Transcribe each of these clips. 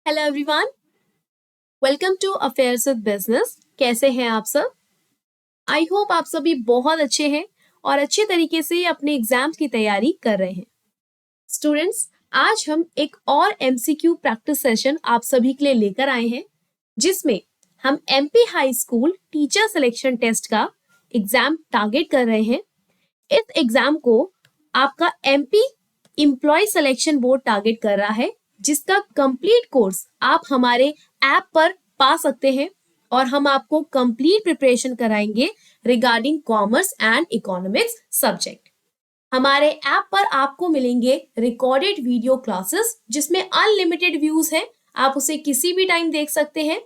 Hello everyone, welcome to affairs with business. कैसे हैं आप सब? आई होप आप सभी बहुत अच्छे हैं और अच्छे तरीके से अपने एग्जाम्स की तैयारी कर रहे हैं। स्टूडेंट्स, आज हम एक और एमसीक्यू प्रैक्टिस सेशन आप सभी के लिए लेकर आए हैं, जिसमें हम MP high school teacher selection test का एग्जाम टारगेट कर रहे हैं। इस एग्जाम को आपका MP employ selection board target कर रहा है, जिसका कंप्लीट कोर्स आप हमारे ऐप पर पा सकते हैं और हम आपको कंप्लीट प्रिपरेशन कराएंगे regarding commerce and economics subject. हमारे ऐप पर आपको मिलेंगे रिकॉर्डेड वीडियो क्लासेस, जिसमें अनलिमिटेड व्यूज है, आप उसे किसी भी टाइम देख सकते हैं।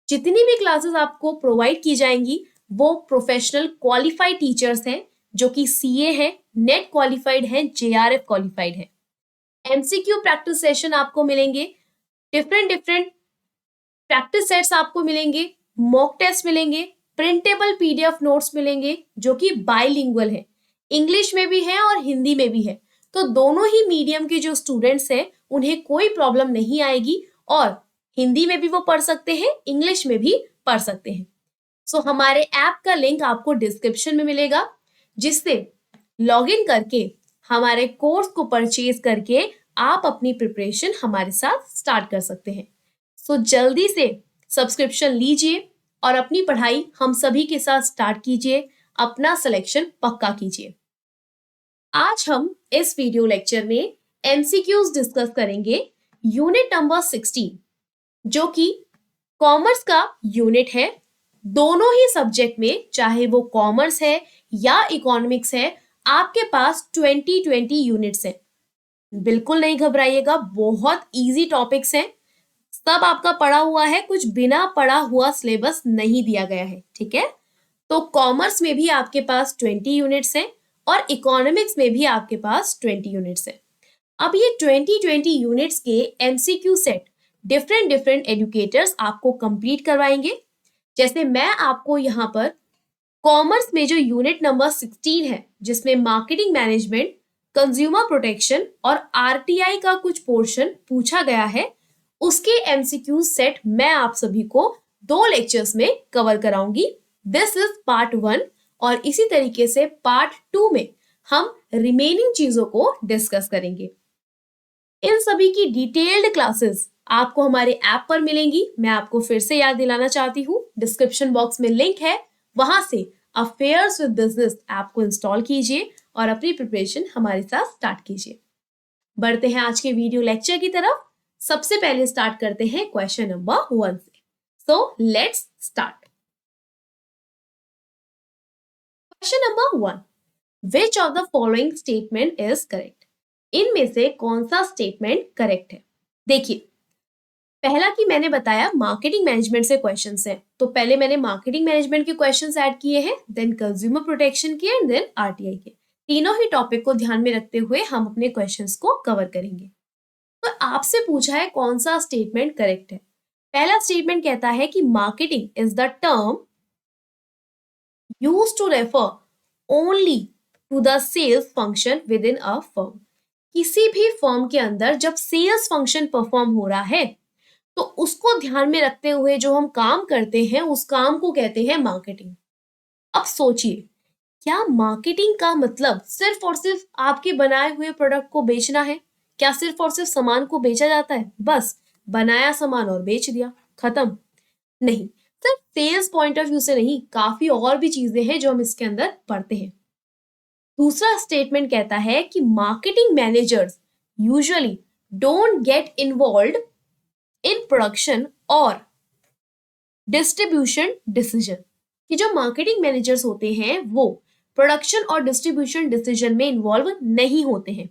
जितनी भी क्लासेस आपको प्रोवाइड की जाएंगी वो प्रोफेशनल क्वालिफाइड टीचर्स हैं, जो कि सीए है, नेट क्वालिफाइड है, जेआरएफ क्वालिफाइड है। एमसीक्यू प्रैक्टिस सेशन आपको मिलेंगे, डिफरेंट प्रैक्टिस सेट्स आपको मिलेंगे, मॉक टेस्ट मिलेंगे, प्रिंटेबल पीडीएफ नोट्स मिलेंगे जो कि बाइलिंगुअल है, इंग्लिश में भी है और हिंदी में भी है। तो दोनों ही मीडियम के जो स्टूडेंट्स हैं उन्हें कोई प्रॉब्लम नहीं आएगी और हिंदी में भी वो पढ़ सकते हैं, इंग्लिश में भी पढ़ सकते हैं। सो हमारे ऐप का लिंक आपको डिस्क्रिप्शन में मिलेगा, जिससे लॉगिन करके हमारे कोर्स को परचेज करके आप अपनी प्रिपरेशन हमारे साथ स्टार्ट कर सकते हैं। सो जल्दी से सब्सक्रिप्शन लीजिए और अपनी पढ़ाई हम सभी के साथ स्टार्ट कीजिए, अपना सिलेक्शन पक्का कीजिए। आज हम इस वीडियो लेक्चर में एमसीक्यूज डिस्कस करेंगे यूनिट नंबर 16, जो कि कॉमर्स का यूनिट है। दोनों ही सब्जेक्ट में, चाहे वो कॉमर्स है या इकोनॉमिक्स है, आपके पास 20 यूनिट्स हैं। बिल्कुल नहीं घबराइएगा, बहुत इजी टॉपिक्स हैं, सब आपका पढ़ा हुआ है, कुछ बिना पढ़ा हुआ सिलेबस नहीं दिया गया है, ठीक है। तो कॉमर्स में भी आपके पास 20 यूनिट्स हैं और इकोनॉमिक्स में भी आपके पास 20 यूनिट्स हैं। अब ये 20 यूनिट्स के एमसीक्यू सेट डिफरेंट एजुकेटर्स आपको कंप्लीट करवाएंगे। जैसे मैं आपको यहाँ पर कॉमर्स में जो यूनिट नंबर 16 है, जिसमें मार्केटिंग मैनेजमेंट, कंज्यूमर प्रोटेक्शन और आरटीआई का कुछ पोर्शन पूछा गया है, उसके एमसीक्यू सेट मैं आप सभी को 2 लेक्चर्स में कवर कराऊंगी। दिस इज पार्ट 1 और इसी तरीके से पार्ट 2 में हम रिमेनिंग चीजों को डिस्कस करेंगे। इन सभी की डिटेल्ड क्लासेस आपको हमारे ऐप पर मिलेंगी। मैं आपको फिर से याद दिलाना चाहती हूँ, डिस्क्रिप्शन बॉक्स में लिंक है, वहां से अफेयर्स विद बिजनेस ऐप को इंस्टॉल कीजिए और अपनी प्रिपरेशन हमारे साथ स्टार्ट कीजिए। बढ़ते हैं आज के वीडियो लेक्चर की तरफ। सबसे पहले स्टार्ट करते हैं क्वेश्चन नंबर 1 से। So let's start. Question number 1, which of the following statement is correct? इनमें से कौन सा स्टेटमेंट करेक्ट है? देखिए, पहला कि मैंने बताया मार्केटिंग मैनेजमेंट से क्वेश्चंस हैं, तो पहले मैंने मार्केटिंग मैनेजमेंट के क्वेश्चंस ऐड किए हैं, देन कंज्यूमर प्रोटेक्शन के एंड देन आरटीआई के। तीनों ही टॉपिक को ध्यान में रखते हुए हम अपने क्वेश्चंस को कवर करेंगे। तो आपसे पूछा है कौन सा स्टेटमेंट करेक्ट है। पहला स्टेटमेंट कहता है कि marketing is the term used to refer only to the sales function within a firm. किसी भी फर्म के अंदर जब सेल्स फंक्शन परफॉर्म हो रहा है तो उसको ध्यान में रखते हुए जो हम काम करते हैं उस काम को कहते हैं मार्केटिंग। अब सोचिए, क्या मार्केटिंग का मतलब सिर्फ और सिर्फ आपके बनाए हुए प्रोडक्ट को बेचना है? क्या सिर्फ और सिर्फ सामान को बेचा जाता है? बस बनाया सामान और बेच दिया, खत्म? नहीं, सिर्फ सेल्स पॉइंट ऑफ व्यू से नहीं, काफी और भी चीजें हैं जो हम इसके अंदर पढ़ते हैं। दूसरा स्टेटमेंट कहता है कि marketing managers usually don't get involve in production और डिस्ट्रीब्यूशन डिसीजन। कि जो मार्केटिंग मैनेजर्स होते हैं वो प्रोडक्शन और डिस्ट्रीब्यूशन डिसीजन में इन्वॉल्व नहीं होते हैं।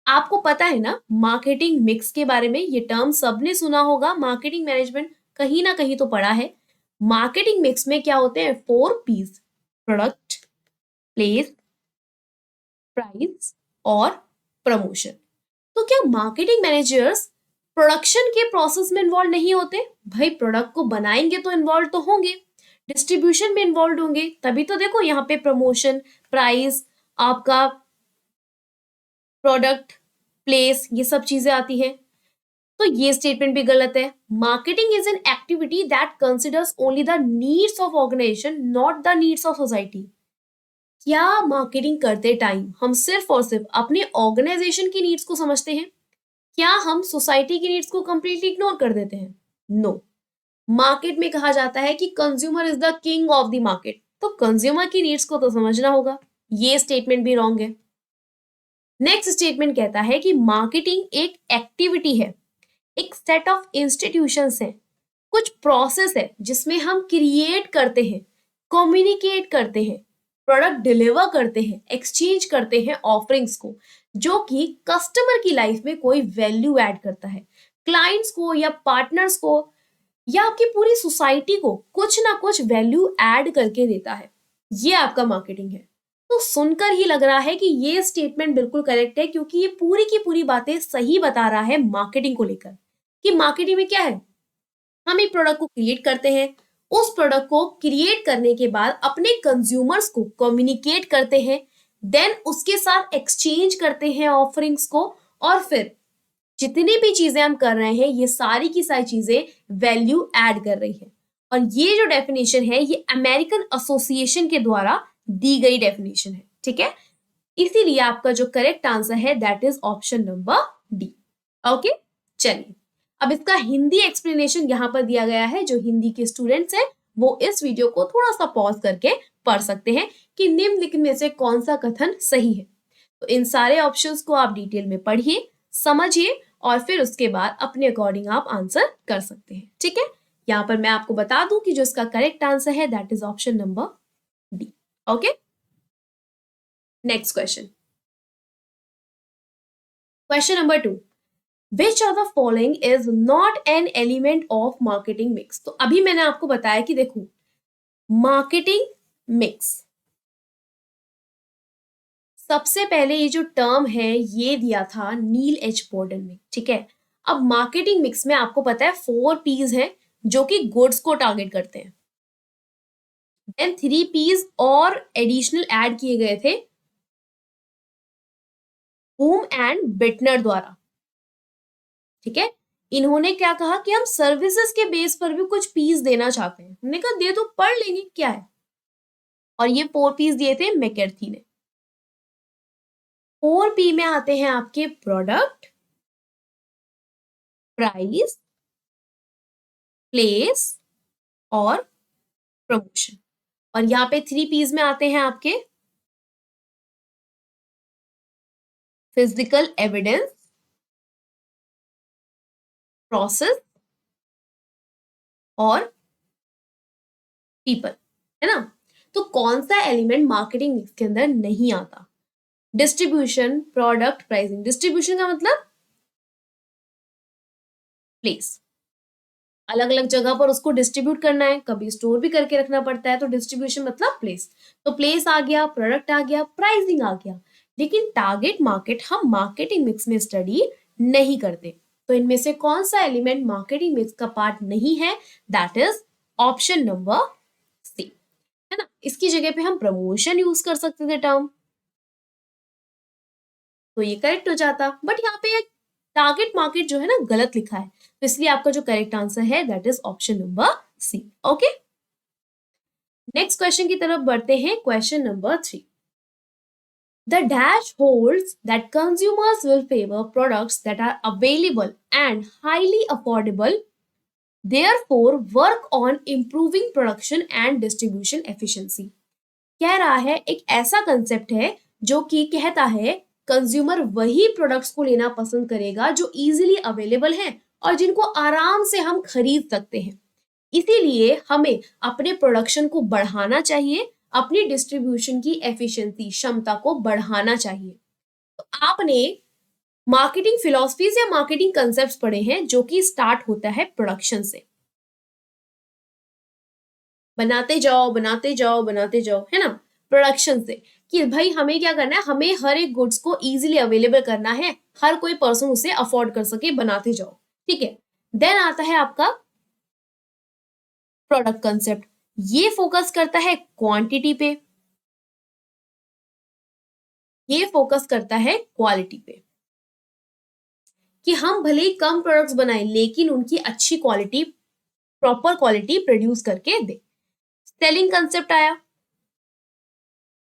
आपको पता है ना मार्केटिंग मिक्स के बारे में, ये टर्म सबने सुना होगा, मार्केटिंग मैनेजमेंट कहीं ना कहीं तो पढ़ा है। मार्केटिंग मिक्स में क्या होते हैं? 4 P's: प्रोडक्ट, प्लेस, प्राइस और प्रमोशन। तो क्या मार्केटिंग मैनेजर्स प्रोडक्शन के प्रोसेस में इन्वॉल्व नहीं होते? भाई प्रोडक्ट को बनाएंगे तो इन्वॉल्व तो होंगे, डिस्ट्रीब्यूशन में इन्वॉल्व होंगे, तभी तो देखो यहाँ पे प्रमोशन, प्राइस, आपका प्रोडक्ट, प्लेस, ये सब चीजें आती हैं। तो ये स्टेटमेंट भी गलत है। Marketing is an activity that considers only the needs of organisation, not the needs of society. क्या मार्केटिंग करते टाइम हम सिर्फ और सिर्फ अपने ऑर्गेनाइजेशन की नीड्स को समझते हैं? क्या हम सोसाइटी की नीड्स को कंप्लीटली इग्नोर कर देते हैं? नो। मार्केट में कहा जाता है कि consumer is the king of the market, तो कंज्यूमर की नीड्स को तो समझना होगा। ये स्टेटमेंट भी रॉन्ग है। नेक्स्ट स्टेटमेंट कहता है कि मार्केटिंग एक एक्टिविटी है, एक सेट ऑफ इंस्टीट्यूशंस है, कुछ प्रोसेस है जिसमें हम क्रिएट करते हैं, कम्युनिकेट करते हैं, प्रोडक्ट डिलीवर करते हैं, एक्सचेंज करते हैं ऑफरिंग्स को, जो कि कस्टमर की लाइफ में कोई वैल्यू ऐड करता है, क्लाइंट्स को या पार्टनर्स को या आपकी पूरी सोसाइटी को कुछ ना कुछ वैल्यू ऐड करके देता है। ये आपका मार्केटिंग है। तो सुनकर ही लग रहा है कि ये स्टेटमेंट बिल्कुल करेक्ट है, क्योंकि ये पूरी की पूरी बातें सही बता रहा है मार्केटिंग को लेकर कि मार्केटिंग में क्या है। हम एक प्रोडक्ट को क्रिएट करते हैं, उस प्रोडक्ट को क्रिएट करने के बाद अपने कंज्यूमर्स को कम्युनिकेट करते हैं, देन उसके साथ एक्सचेंज करते हैं ऑफरिंग्स को, और फिर जितनी भी चीजें हम कर रहे हैं ये सारी की सारी चीजें वैल्यू ऐड कर रही है। और ये जो डेफिनेशन है ये अमेरिकन एसोसिएशन के द्वारा दी गई डेफिनेशन है, ठीक है। इसीलिए आपका जो करेक्ट आंसर है that is option number D. Okay, चलिए अब इसका हिंदी एक्सप्लेनेशन यहां पर दिया गया है। जो हिंदी के स्टूडेंट्स हैं वो इस वीडियो को थोड़ा सा पॉज करके पढ़ सकते हैं कि निम्नलिखित में से कौन सा कथन सही है। तो इन सारे ऑप्शंस को आप डिटेल में पढ़िए, समझिए, और फिर उसके बाद अपने अकॉर्डिंग आप आंसर कर सकते हैं, ठीक है। यहां पर मैं आपको बता दूं कि जो इसका करेक्ट आंसर है that is option number D. Okay, next question, question number 2, Which of the following is not an element of marketing mix? तो अभी मैंने आपको बताया कि देखो मार्केटिंग मिक्स, सबसे पहले ये जो टर्म है ये दिया था नील एच बॉर्डन में, ठीक है। अब मार्केटिंग मिक्स में आपको पता है 4 P's हैं जो कि गुड्स को टारगेट करते हैं, देन 3 P's और एडिशनल ऐड किए गए थे बूम एंड बिटनर द्वारा, ठीक है। इन्होंने क्या कहा कि हम सर्विसेज के बेस पर भी कुछ पीस देना चाहते हैं। हमने कहा दे तो, पढ़ लेंगे क्या है। और ये 4 पीस दिए थे मैकर्थी ने। 4 पी में आते हैं आपके प्रोडक्ट, प्राइस, प्लेस और प्रमोशन। और यहाँ पे 3 पीस में आते हैं आपके फिजिकल एविडेंस, प्रोसेस और पीपल, है ना। तो कौन सा एलिमेंट मार्केटिंग मिक्स के अंदर नहीं आता? Distribution, product, pricing. डिस्ट्रीब्यूशन का मतलब प्लेस, अलग अलग जगह पर उसको डिस्ट्रीब्यूट करना है, कभी स्टोर भी करके रखना पड़ता है, तो डिस्ट्रीब्यूशन मतलब प्लेस। तो प्लेस आ गया, प्रोडक्ट आ गया, प्राइसिंग आ गया। लेकिन टारगेट मार्केट हम मार्केटिंग मिक्स में स्टडी नहीं करते। तो इनमें से कौन सा एलिमेंट मार्केटिंग मिक्स का पार्ट नहीं है? That is option number C, है ना। इसकी जगह पे हम प्रमोशन यूज कर सकते थे टर्म, तो ये करेक्ट हो जाता। बट यहाँ पे टारगेट मार्केट जो है ना गलत लिखा है, तो इसलिए आपका जो करेक्ट आंसर है that is option number C. Okay, next question की तरफ बढ़ते हैं। Question number 3, the dash holds that consumers will favor products that are available and highly affordable, therefore work on improving production and distribution efficiency। कह रहा है एक ऐसा concept है जो कि कहता है कंज्यूमर वही प्रोडक्ट्स को लेना पसंद करेगा जो इजीली अवेलेबल हैं और जिनको आराम से हम खरीद सकते हैं। इसीलिए हमें अपने प्रोडक्शन को बढ़ाना चाहिए, अपनी डिस्ट्रीब्यूशन की एफिशिएंसी, क्षमता को बढ़ाना चाहिए। तो आपने मार्केटिंग फिलॉसफीज या मार्केटिंग कंसेप्ट्स पढ़े हैं जो कि स्टार्ट होता है प्रोडक्शन से, बनाते जाओ बनाते जाओ बनाते जाओ, है ना। प्रोडक्शन से कि भाई हमें क्या करना है, हमें हर एक गुड्स को इजीली अवेलेबल करना है, हर कोई पर्सन उसे अफोर्ड कर सके, बनाते जाओ, ठीक है। देन आता है आपका प्रोडक्ट कंसेप्ट, ये फोकस करता है क्वांटिटी पे, ये फोकस करता है क्वालिटी पे। कि हम भले ही कम प्रोडक्ट्स बनाएं लेकिन उनकी अच्छी क्वालिटी, प्रॉपर क्वालिटी प्रोड्यूस करके दे। सेलिंग कंसेप्ट आया,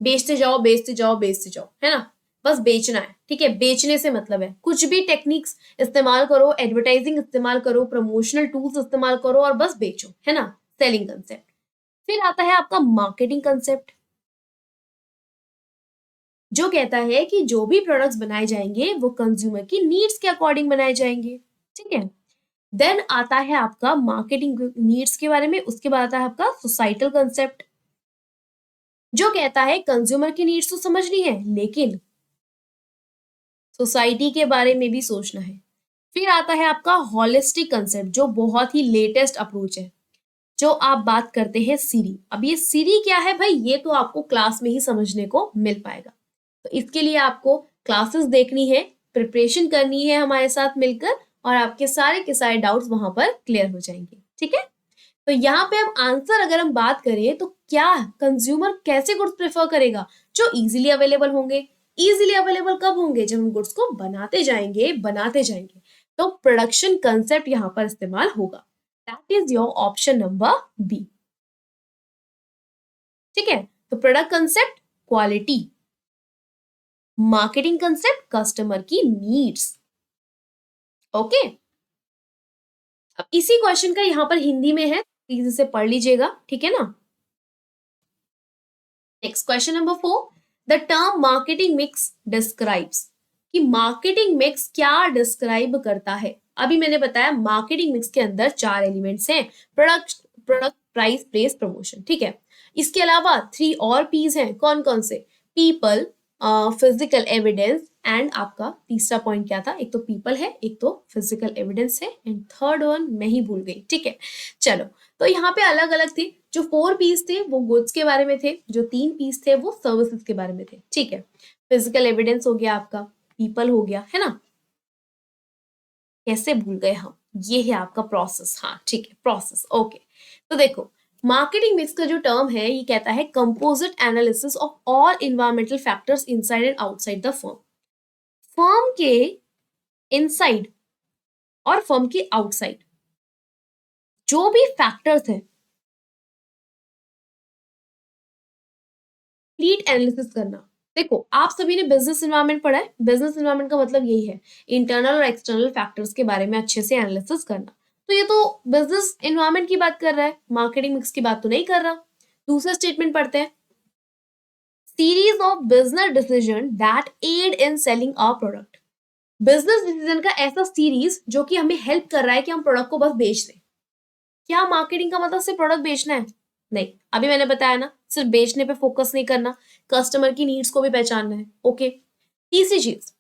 बेचते जाओ बेचते जाओ बेचते जाओ, है ना, बस बेचना है, ठीक है। बेचने से मतलब है कुछ भी टेक्निक्स इस्तेमाल करो, एडवर्टाइजिंग इस्तेमाल करो, प्रमोशनल टूल्स इस्तेमाल करो और बस बेचो, है ना, सेलिंग कंसेप्ट। फिर आता है आपका मार्केटिंग कंसेप्ट, जो कहता है कि जो भी प्रोडक्ट्स बनाए जाएंगे वो कंज्यूमर की नीड्स के अकॉर्डिंग बनाए जाएंगे, ठीक है। देन आता है आपका मार्केटिंग नीड्स के बारे में, उसके बाद आता है आपका सोसाइटल कंसेप्ट, जो कहता है कंज्यूमर की नीड्स तो समझनी है लेकिन सोसाइटी के बारे में भी सोचना है। फिर आता है आपका होलिस्टिक कंसेप्ट, जो बहुत ही लेटेस्ट अप्रोच है, जो आप बात करते हैं सीरी। अब ये सीरी क्या है भाई, ये तो आपको क्लास में ही समझने को मिल पाएगा, तो इसके लिए आपको क्लासेस देखनी है, प्रिपरेशन करनी है हमारे साथ मिलकर, और आपके सारे के सारे डाउट्स वहां पर क्लियर हो जाएंगे, ठीक है। तो यहाँ पे अब आंसर अगर हम बात करें तो क्या कंज्यूमर कैसे गुड्स प्रेफर करेगा, जो इजीली अवेलेबल होंगे। इजीली अवेलेबल कब होंगे, जब हम गुड्स को बनाते जाएंगे, तो प्रोडक्शन कंसेप्ट यहाँ पर इस्तेमाल होगा। That is your option number B, ठीक है। तो product concept quality, marketing concept customer की नीड्स, ओके। अब इसी क्वेश्चन का यहां पर हिंदी में है, प्लीज इसे पढ़ लीजिएगा, ठीक है ना। Next question number 4, the term marketing mix describes, कि मार्केटिंग मिक्स क्या डिस्क्राइब करता है। अभी मैंने बताया मार्केटिंग मिक्स के अंदर 4 एलिमेंट्स हैं, प्रोडक्ट प्राइस प्लेस प्रमोशन, ठीक है। इसके अलावा 3 और पीज हैं, कौन कौन से, पीपल, फिजिकल एविडेंस एंड आपका तीसरा पॉइंट क्या था, एक तो पीपल है, एक तो फिजिकल एविडेंस है, एंड थर्ड वन मैं ही भूल गई, ठीक है। चलो, तो यहाँ पे अलग अलग थे, जो 4 पीस थे वो गुड्स के बारे में थे, जो 3 पीस थे वो सर्विसेज के बारे में थे, ठीक है। फिजिकल एविडेंस हो गया आपका, पीपल हो गया, है ना। कैसे भूल गए हम, ये है आपका प्रोसेस, हाँ ठीक है, प्रोसेस, ओके। तो देखो, मार्केटिंग मिक्स का जो टर्म है ये कहता है composite analysis of all environmental factors inside and outside the firm. Firm के इनसाइड और फर्म के आउटसाइड जो भी फैक्टर्स हैं, कंप्लीट एनालिसिस करना। देखो, आप सभी ने बिजनेस एनवायरनमेंट पढ़ा है, बिजनेस एनवायरनमेंट का मतलब यही है, इंटरनल और एक्सटर्नल फैक्टर्स के बारे में अच्छे से एनालिसिस करना। तो ये तो बिजनेस एनवायरनमेंट की बात कर रहा है, मार्केटिंग मिक्स की बात तो नहीं कर रहा। दूसरा स्टेटमेंट पढ़ते हैं, series of business decision that aid in selling our product. Business decision का ऐसा सीरीज जो कि हमें हेल्प कर रहा है कि हम प्रोडक्ट को बस बेच दें। क्या मार्केटिंग का मतलब सिर्फ प्रोडक्ट बेचना है, नहीं। अभी मैंने बताया ना, सिर्फ बेचने पे फोकस नहीं करना, कस्टमर की नीड्स को भी पहचानना है, ओके। तीसरी चीज,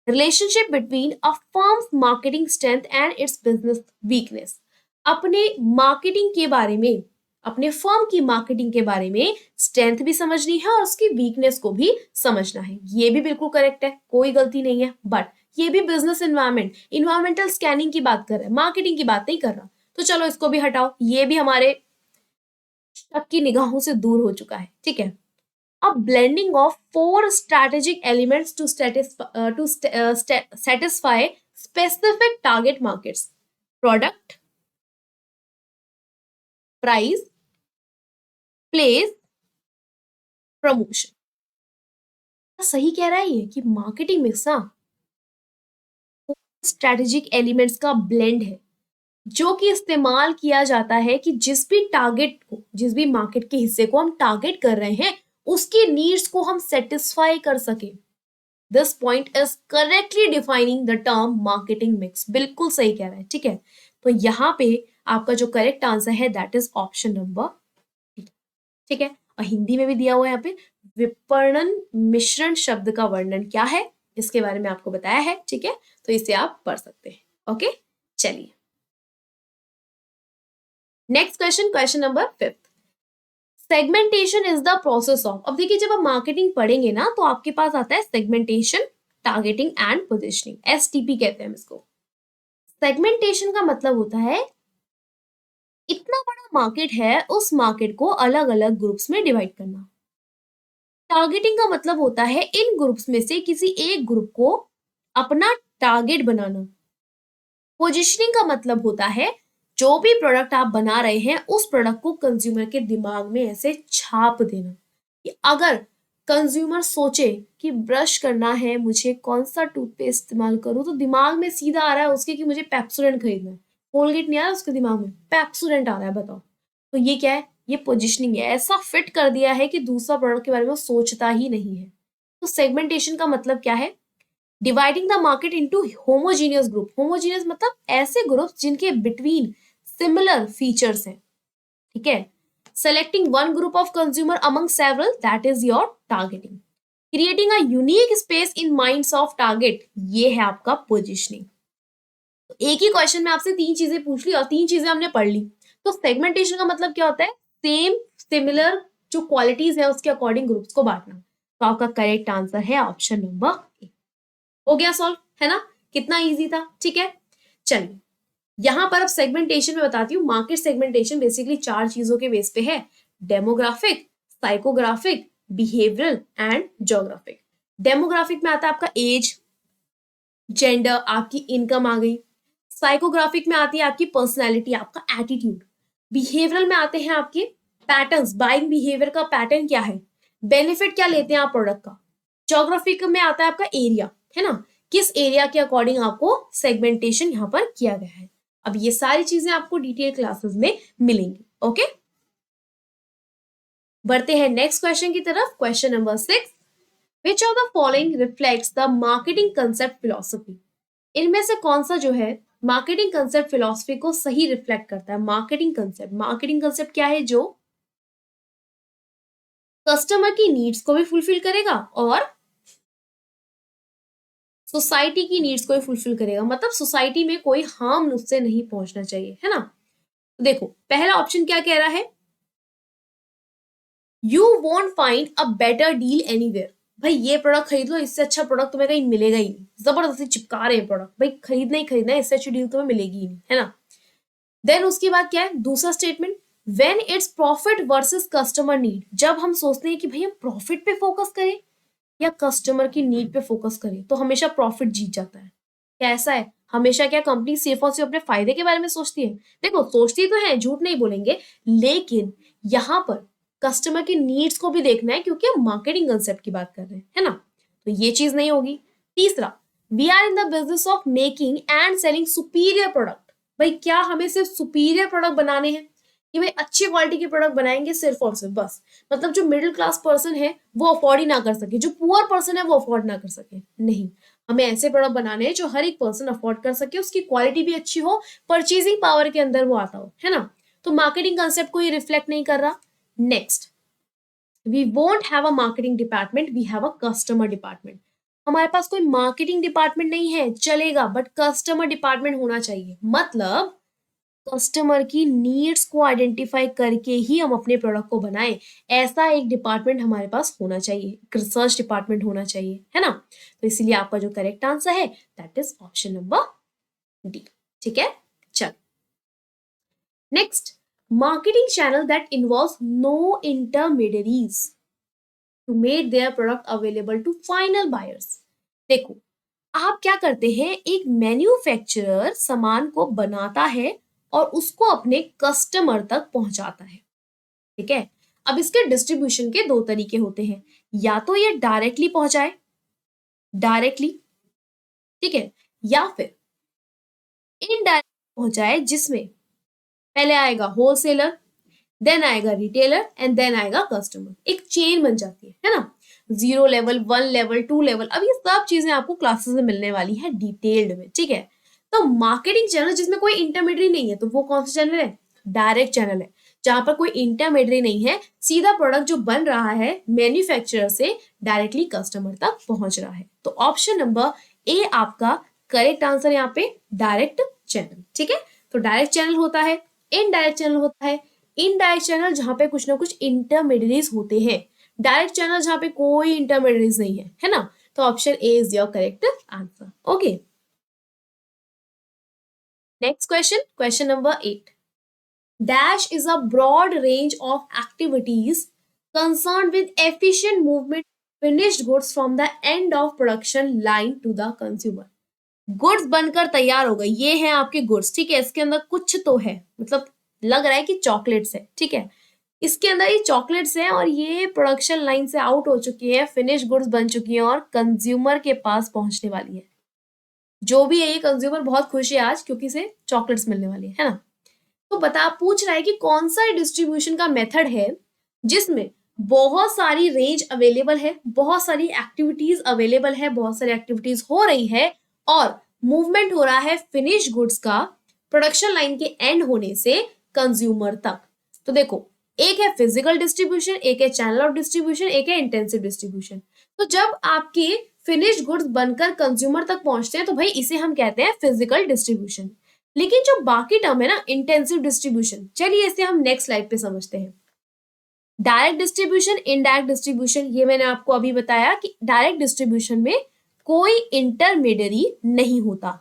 relationship between a firms marketing strength and it's business weakness. अपने मार्केटिंग के बारे में, अपने फर्म की मार्केटिंग के बारे में स्ट्रेंथ भी समझनी है और उसकी वीकनेस को भी समझना है। ये भी बिल्कुल करेक्ट है, कोई गलती नहीं है, बट ये भी बिजनेस एनवायरमेंट, इन्वायरमेंटल स्कैनिंग की बात कर रहा है, मार्केटिंग की बात नहीं कर रहा। तो चलो इसको भी हटाओ, ये भी हमारे शक की निगाहों से दूर हो चुका है, ठीक है। अब blending of 4 strategic elements to satisfy specific target markets, product, price, place, promotion. सही कह रहा है ये कि मार्केटिंग मिक्स ना स्ट्रेटेजिक एलिमेंट्स का ब्लेंड है, जो कि इस्तेमाल किया जाता है कि जिस भी टारगेट को, जिस भी मार्केट के हिस्से को हम टारगेट कर रहे हैं, उसकी नीड्स को हम सेटिस्फाई कर सके। This point is correctly defining the term marketing mix. बिल्कुल सही कह रहा है, ठीक है। तो यहां पे आपका जो करेक्ट आंसर है दैट इज ऑप्शन नंबर, ठीक है। और हिंदी में भी दिया हुआ है यहाँ पे, विपणन मिश्रण शब्द का वर्णन क्या है, इसके बारे में आपको बताया है, ठीक है। तो इसे आप पढ़ सकते हैं, ओके। चलिए next question, question number 5, segmentation is the process of. अब देखिए, जब आप मार्केटिंग पढ़ेंगे ना तो आपके पास आता है segmentation, targeting and positioning, STP कहते हैं हम इसको। सेगमेंटेशन का मतलब होता है इतना बड़ा मार्केट है, उस मार्केट को अलग अलग ग्रुप्स में डिवाइड करना। टारगेटिंग का मतलब होता है इन ग्रुप्स में से किसी एक ग्रुप को अपना टारगेट बनाना, पोजिशनिंग का मतलब होता है जो भी प्रोडक्ट आप बना रहे हैं उस प्रोडक्ट को कंज्यूमर के दिमाग में ऐसे छाप देना कि अगर कंज्यूमर सोचे कि ब्रश करना है, मुझे कौन सा टूथपेस्ट इस्तेमाल करूं, तो दिमाग में सीधा आ रहा है उसके कि मुझे पेप्सोडेंट खरीदना है। कोलगेट नहीं आ रहा उसके दिमाग में, पेप्सोडेंट आ रहा है, बताओ। तो ये क्या है? ये पोजिशनिंग है, ऐसा फिट कर दिया है कि दूसरा प्रोडक्ट के बारे में वो सोचता ही नहीं है। तो सेगमेंटेशन का मतलब क्या है? Dividing the market into homogeneous group. Homogeneous मतलब ऐसे ग्रुप्स जिनके बिटवीन सिमिलर फीचर्स हैं, ठीक है। Selecting one group of consumer among several, that is your targeting. Creating a unique space in minds of target, ये है आपका पोजिशनिंग। तो एक ही क्वेश्चन में आपसे तीन चीजें पूछ ली और तीन चीजें हमने पढ़ ली। तो सेगमेंटेशन का मतलब क्या होता है? सेम सिमिलर जो क्वालिटीज है उसके अकॉर्डिंग ग्रुप्स को बांटना। तो आपका करेक्ट आंसर है ऑप्शन नंबर ए। हो गया सॉल्व, है ना? कितना इजी था, ठीक है। चलिए यहां पर अब सेगमेंटेशन में बताती हूँ। मार्केट सेगमेंटेशन बेसिकली चार चीजों के बेस पे है: demographic, psychographic, behavioural and geographic. Demographic में आता है आपका एज, जेंडर, आपकी इनकम आ गई। साइकोग्राफिक में आती है आपकी पर्सनैलिटी, आपका एटीट्यूड। बिहेवियरल में आते हैं आपके पैटर्न्स, बाइंग बिहेवियर का पैटर्न क्या है, बेनिफिट क्या लेते हैं आप प्रोडक्ट का। ज्योग्राफिक में आता है आपका एरिया, है ना, किस एरिया के अकॉर्डिंग आपको सेगमेंटेशन यहाँ पर किया गया है। अब ये सारी चीजें आपको डिटेल क्लासेस में मिलेंगी, ओके। बढ़ते हैं नेक्स्ट क्वेश्चन की तरफ। Question number 6, which of the following reflects the marketing concept philosophy. इनमें से कौन सा जो है मार्केटिंग कंसेप्ट फिलोसफी को सही रिफ्लेक्ट करता है? मार्केटिंग कंसेप्ट क्या है? जो कस्टमर की नीड्स को भी फुलफिल करेगा और सोसाइटी की नीड्स को भी फुलफिल करेगा। मतलब सोसाइटी में कोई हार्म उससे नहीं पहुंचना चाहिए, है ना। तो देखो पहला ऑप्शन क्या कह रहा है, you want find a better deal anywhere. भाई ये प्रोडक्ट खरीद लो, इससे अच्छा प्रोडक्ट तुम्हें कहीं मिलेगा ही नहीं। जबरदस्ती चिपका रहे हैं प्रोडक्ट, भाई खरीदना ही खरीदना है, इससे अच्छी डील तुम्हें मिलेगी ही नहीं, है ना। देन उसके बाद क्या है दूसरा statement, when its profit versus customer need. जब हम सोचते हैं कि भाई हम प्रॉफिट पे फोकस करें या कस्टमर की नीड पे फोकस करें, तो हमेशा प्रॉफिट जीत जाता है। क्या ऐसा है? हमेशा क्या कंपनी सिर्फ और सिर्फ अपने फायदे के बारे में सोचती है? देखो सोचती तो है, झूठ नहीं बोलेंगे, लेकिन यहाँ पर कस्टमर की नीड्स को भी देखना है क्योंकि हम मार्केटिंग कंसेप्ट की बात कर रहे हैं, है ना। तो ये चीज नहीं होगी। तीसरा, we are in the business of making and selling superior product. भाई क्या हमें सिर्फ सुपीरियर प्रोडक्ट बनाने हैं कि भाई अच्छी क्वालिटी के प्रोडक्ट बनाएंगे सिर्फ और सिर्फ बस? मतलब जो मिडिल क्लास पर्सन है वो अफोर्ड ही ना कर सके, जो पुअर पर्सन है वो अफोर्ड ना कर सके? नहीं, हमें ऐसे प्रोडक्ट बनाने हैं जो हर एक पर्सन अफोर्ड कर सके, उसकी क्वालिटी भी अच्छी हो, परचेजिंग पावर के अंदर वो आता हो, है ना। तो मार्केटिंग कंसेप्ट को ये रिफ्लेक्ट नहीं कर रहा। Next, we won't have a marketing department, we have a customer department. हमारे पास कोई मार्केटिंग डिपार्टमेंट नहीं है चलेगा, बट कस्टमर डिपार्टमेंट होना चाहिए। मतलब कस्टमर की नीड्स को आइडेंटिफाई करके ही हम अपने प्रोडक्ट को बनाएं, ऐसा एक डिपार्टमेंट हमारे पास होना चाहिए, एक रिसर्च डिपार्टमेंट होना चाहिए, है ना। तो इसीलिए आपका जो करेक्ट आंसर है that is option number D, ठीक है। चल next, marketing channel that involves no intermediaries to make their product available to final buyers. देखो आप क्या करते हैं, एक मैन्युफैक्चरर सामान को बनाता है और उसको अपने कस्टमर तक पहुंचाता है, ठीक है। अब इसके डिस्ट्रीब्यूशन के दो तरीके होते हैं, या तो ये डायरेक्टली पहुंचाए, डायरेक्टली, ठीक है, या फिर इनडायरेक्ट पहुंचाए, जिसमें पहले आएगा होलसेलर, देन आएगा रिटेलर एंड देन आएगा कस्टमर। एक चेन बन जाती है ना। 0 लेवल, 1 लेवल, 2 लेवल, अब ये सब चीजें आपको क्लासेस में मिलने वाली है डिटेल्ड में, ठीक है। तो मार्केटिंग चैनल जिसमें कोई इंटरमीडियरी नहीं है, तो वो कौन सा चैनल है? डायरेक्ट चैनल है, जहां पर कोई इंटरमीडियरी नहीं है, सीधा प्रोडक्ट जो बन रहा है मैन्युफैक्चरर से डायरेक्टली कस्टमर तक पहुंच रहा है। तो ऑप्शन नंबर ए आपका करेक्ट आंसर यहाँ पे, डायरेक्ट चैनल, ठीक है। तो डायरेक्ट चैनल होता है, इनडायरेक्ट चैनल होता है। इनडायरेक्ट चैनल जहां पे कुछ ना कुछ इंटरमीडियरीज होते हैं, डायरेक्ट चैनल जहां पे कोई इंटरमीडियरीज नहीं है ना। तो option A is your correct answer, okay. Next question, question number 8, dash is a broad range of activities concerned with efficient movement finished goods from the end of production line to the consumer। Goods बनकर तैयार हो गए, ये है आपके goods, ठीक है। इसके अंदर कुछ तो है, मतलब लग रहा है कि चॉकलेट्स है, ठीक है। इसके अंदर ये चॉकलेट्स है और ये प्रोडक्शन लाइन से आउट हो चुकी है, फिनिश गुड्स बन चुकी है और कंज्यूमर के पास पहुंचने वाली है। जो भी है ये कंज्यूमर बहुत खुश है आज, क्योंकि इसे चॉकलेट्स मिलने वाली है ना। तो बता पूछ रहा है कि कौन सा डिस्ट्रीब्यूशन का मेथड है जिसमें बहुत सारी रेंज अवेलेबल है, बहुत सारी एक्टिविटीज अवेलेबल है, बहुत सारी एक्टिविटीज हो रही है और मूवमेंट हो रहा है फिनिश गुड्स का प्रोडक्शन लाइन के एंड होने से कंज्यूमर तक। तो देखो, एक है फिजिकल डिस्ट्रीब्यूशन, एक है चैनल ऑफ डिस्ट्रीब्यूशन, एक है इंटेंसिव डिस्ट्रीब्यूशन। तो जब आपके फिनिश गुड्स बनकर कंज्यूमर तक पहुंचते हैं तो भाई इसे हम कहते हैं फिजिकल डिस्ट्रीब्यूशन। लेकिन जो बाकी टर्म है ना, इंटेंसिव डिस्ट्रीब्यूशन, चलिए इसे हम नेक्स्ट स्लाइड पे समझते हैं। डायरेक्ट डिस्ट्रीब्यूशन, इनडायरेक्ट डिस्ट्रीब्यूशन, ये मैंने आपको अभी बताया कि डायरेक्ट डिस्ट्रीब्यूशन में कोई इंटरमीडियरी नहीं होता।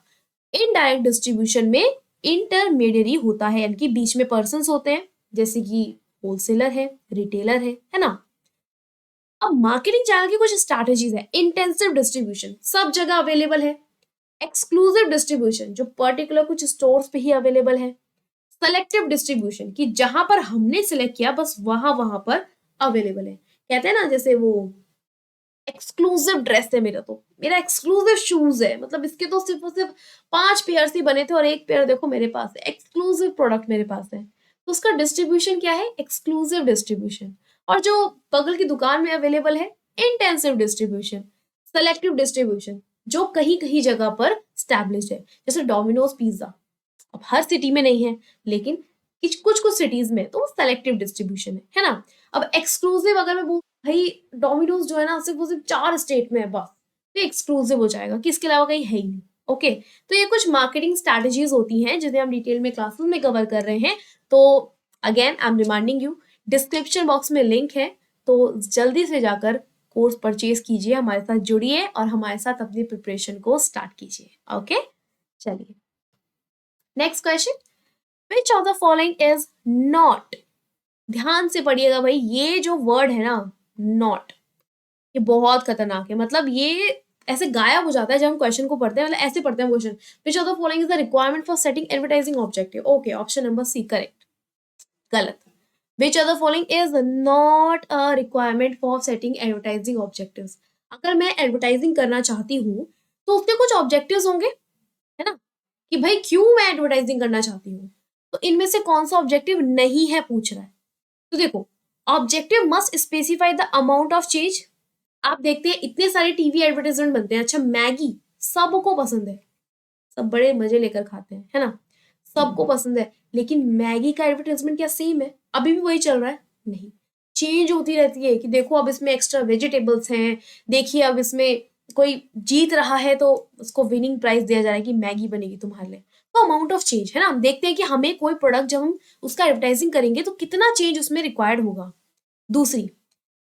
इनडायरेक्ट डिस्ट्रीब्यूशन में इंटरमीडियरी होता है, यानी कि बीच में पर्सन्स होते हैं, जैसे कि होलसेलर है, रिटेलर है ना। अब मार्केटिंग चैनल की कुछ स्ट्रैटेजीज है। इंटेंसिव डिस्ट्रीब्यूशन सब जगह अवेलेबल है। एक्सक्लूसिव डिस्ट्रीब्यूशन जो पर्टिकुलर कुछ स्टोर्स पे ही अवेलेबल है। सेलेक्टिव डिस्ट्रीब्यूशन कि जहां पर हमने सिलेक्ट किया बस वहां वहां पर अवेलेबल है। कहते हैं ना, जैसे वो एक्सक्लूसिव ड्रेस है मेरा, तो मेरा एक्सक्लूसिव शूज है, मतलब इसके तो सिर्फ और सिर्फ 5 पेयर ही बने थे और एक पेयर देखो मेरे पास है, एक्सक्लूसिव प्रोडक्ट मेरे पास है। तो उसका डिस्ट्रीब्यूशन क्या है? Exclusive distribution. और जो बगल की दुकान में अवेलेबल है, इंटेंसिव डिस्ट्रीब्यूशन। सेलेक्टिव डिस्ट्रीब्यूशन जो कहीं कहीं जगह पर स्टैब्लिश है, जैसे डोमिनोज पिज्जा, अब हर सिटी में नहीं है लेकिन कुछ कुछ सिटीज में, तो वो सेलेक्टिव डिस्ट्रीब्यूशन है ना। अब एक्सक्लूसिव अगर मैं बोलूं भाई डोमिनोज जो है ना सिर्फ वो सिर्फ 4 स्टेट में है बस, तो एक्सक्लूसिव हो जाएगा कि इसके अलावा कहीं है ही नहीं। ओके, तो ये कुछ मार्केटिंग स्ट्रैटेजीज होती हैं जिन्हें हम डिटेल में क्लासेस में कवर कर रहे हैं। तो again I am reminding you, description box में लिंक है, तो जल्दी से जाकर कोर्स परचेज कीजिए, हमारे साथ जुड़िए और हमारे साथ अपनी प्रिपरेशन को स्टार्ट कीजिए। ओके, चलिए next question, which of the following is not, ध्यान से पढ़िएगा भाई, ये जो वर्ड है ना नॉट, ये बहुत खतरनाक है। मतलब ये ऐसे गायब हो जाता है जब हम क्वेश्चन को पढ़ते हैं, मतलब ऐसे पढ़ते हैं question, which of the following is the requirement for setting advertising objective. Okay, option number C correct, गलत। Which of the following is not a requirement for setting advertising objectives. अगर मैं एडवर्टाइजिंग करना चाहती हूँ तो उसके कुछ ऑब्जेक्टिव्स होंगे, है ना, कि भाई क्यों मैं एडवर्टाइजिंग करना चाहती हूँ। तो इनमें से कौन सा ऑब्जेक्टिव नहीं है पूछ रहा है। तो देखो, objective must specify the amount of change. आप देखते हैं इतने सारे टीवी एडवर्टाइजमेंट बनते हैं, अच्छा मैगी सबको पसंद है, सब बड़े मजे लेकर खाते हैं, है ना, सबको पसंद है, लेकिन मैगी का एडवर्टाइजमेंट क्या सेम है? अभी भी वही चल रहा है? नहीं, चेंज होती रहती है कि देखो अब इसमें एक्स्ट्रा वेजिटेबल्स हैं, देखिए अब इसमें कोई जीत रहा है तो उसको विनिंग प्राइज दिया जा रहा है कि मैगी बनेगी तुम्हारे लिए। तो अमाउंट ऑफ चेंज है ना, हम देखते हैं कि हमें कोई प्रोडक्ट जब हम उसका एडवर्टाइजिंग करेंगे तो कितना चेंज उसमें रिक्वायर्ड होगा। दूसरी,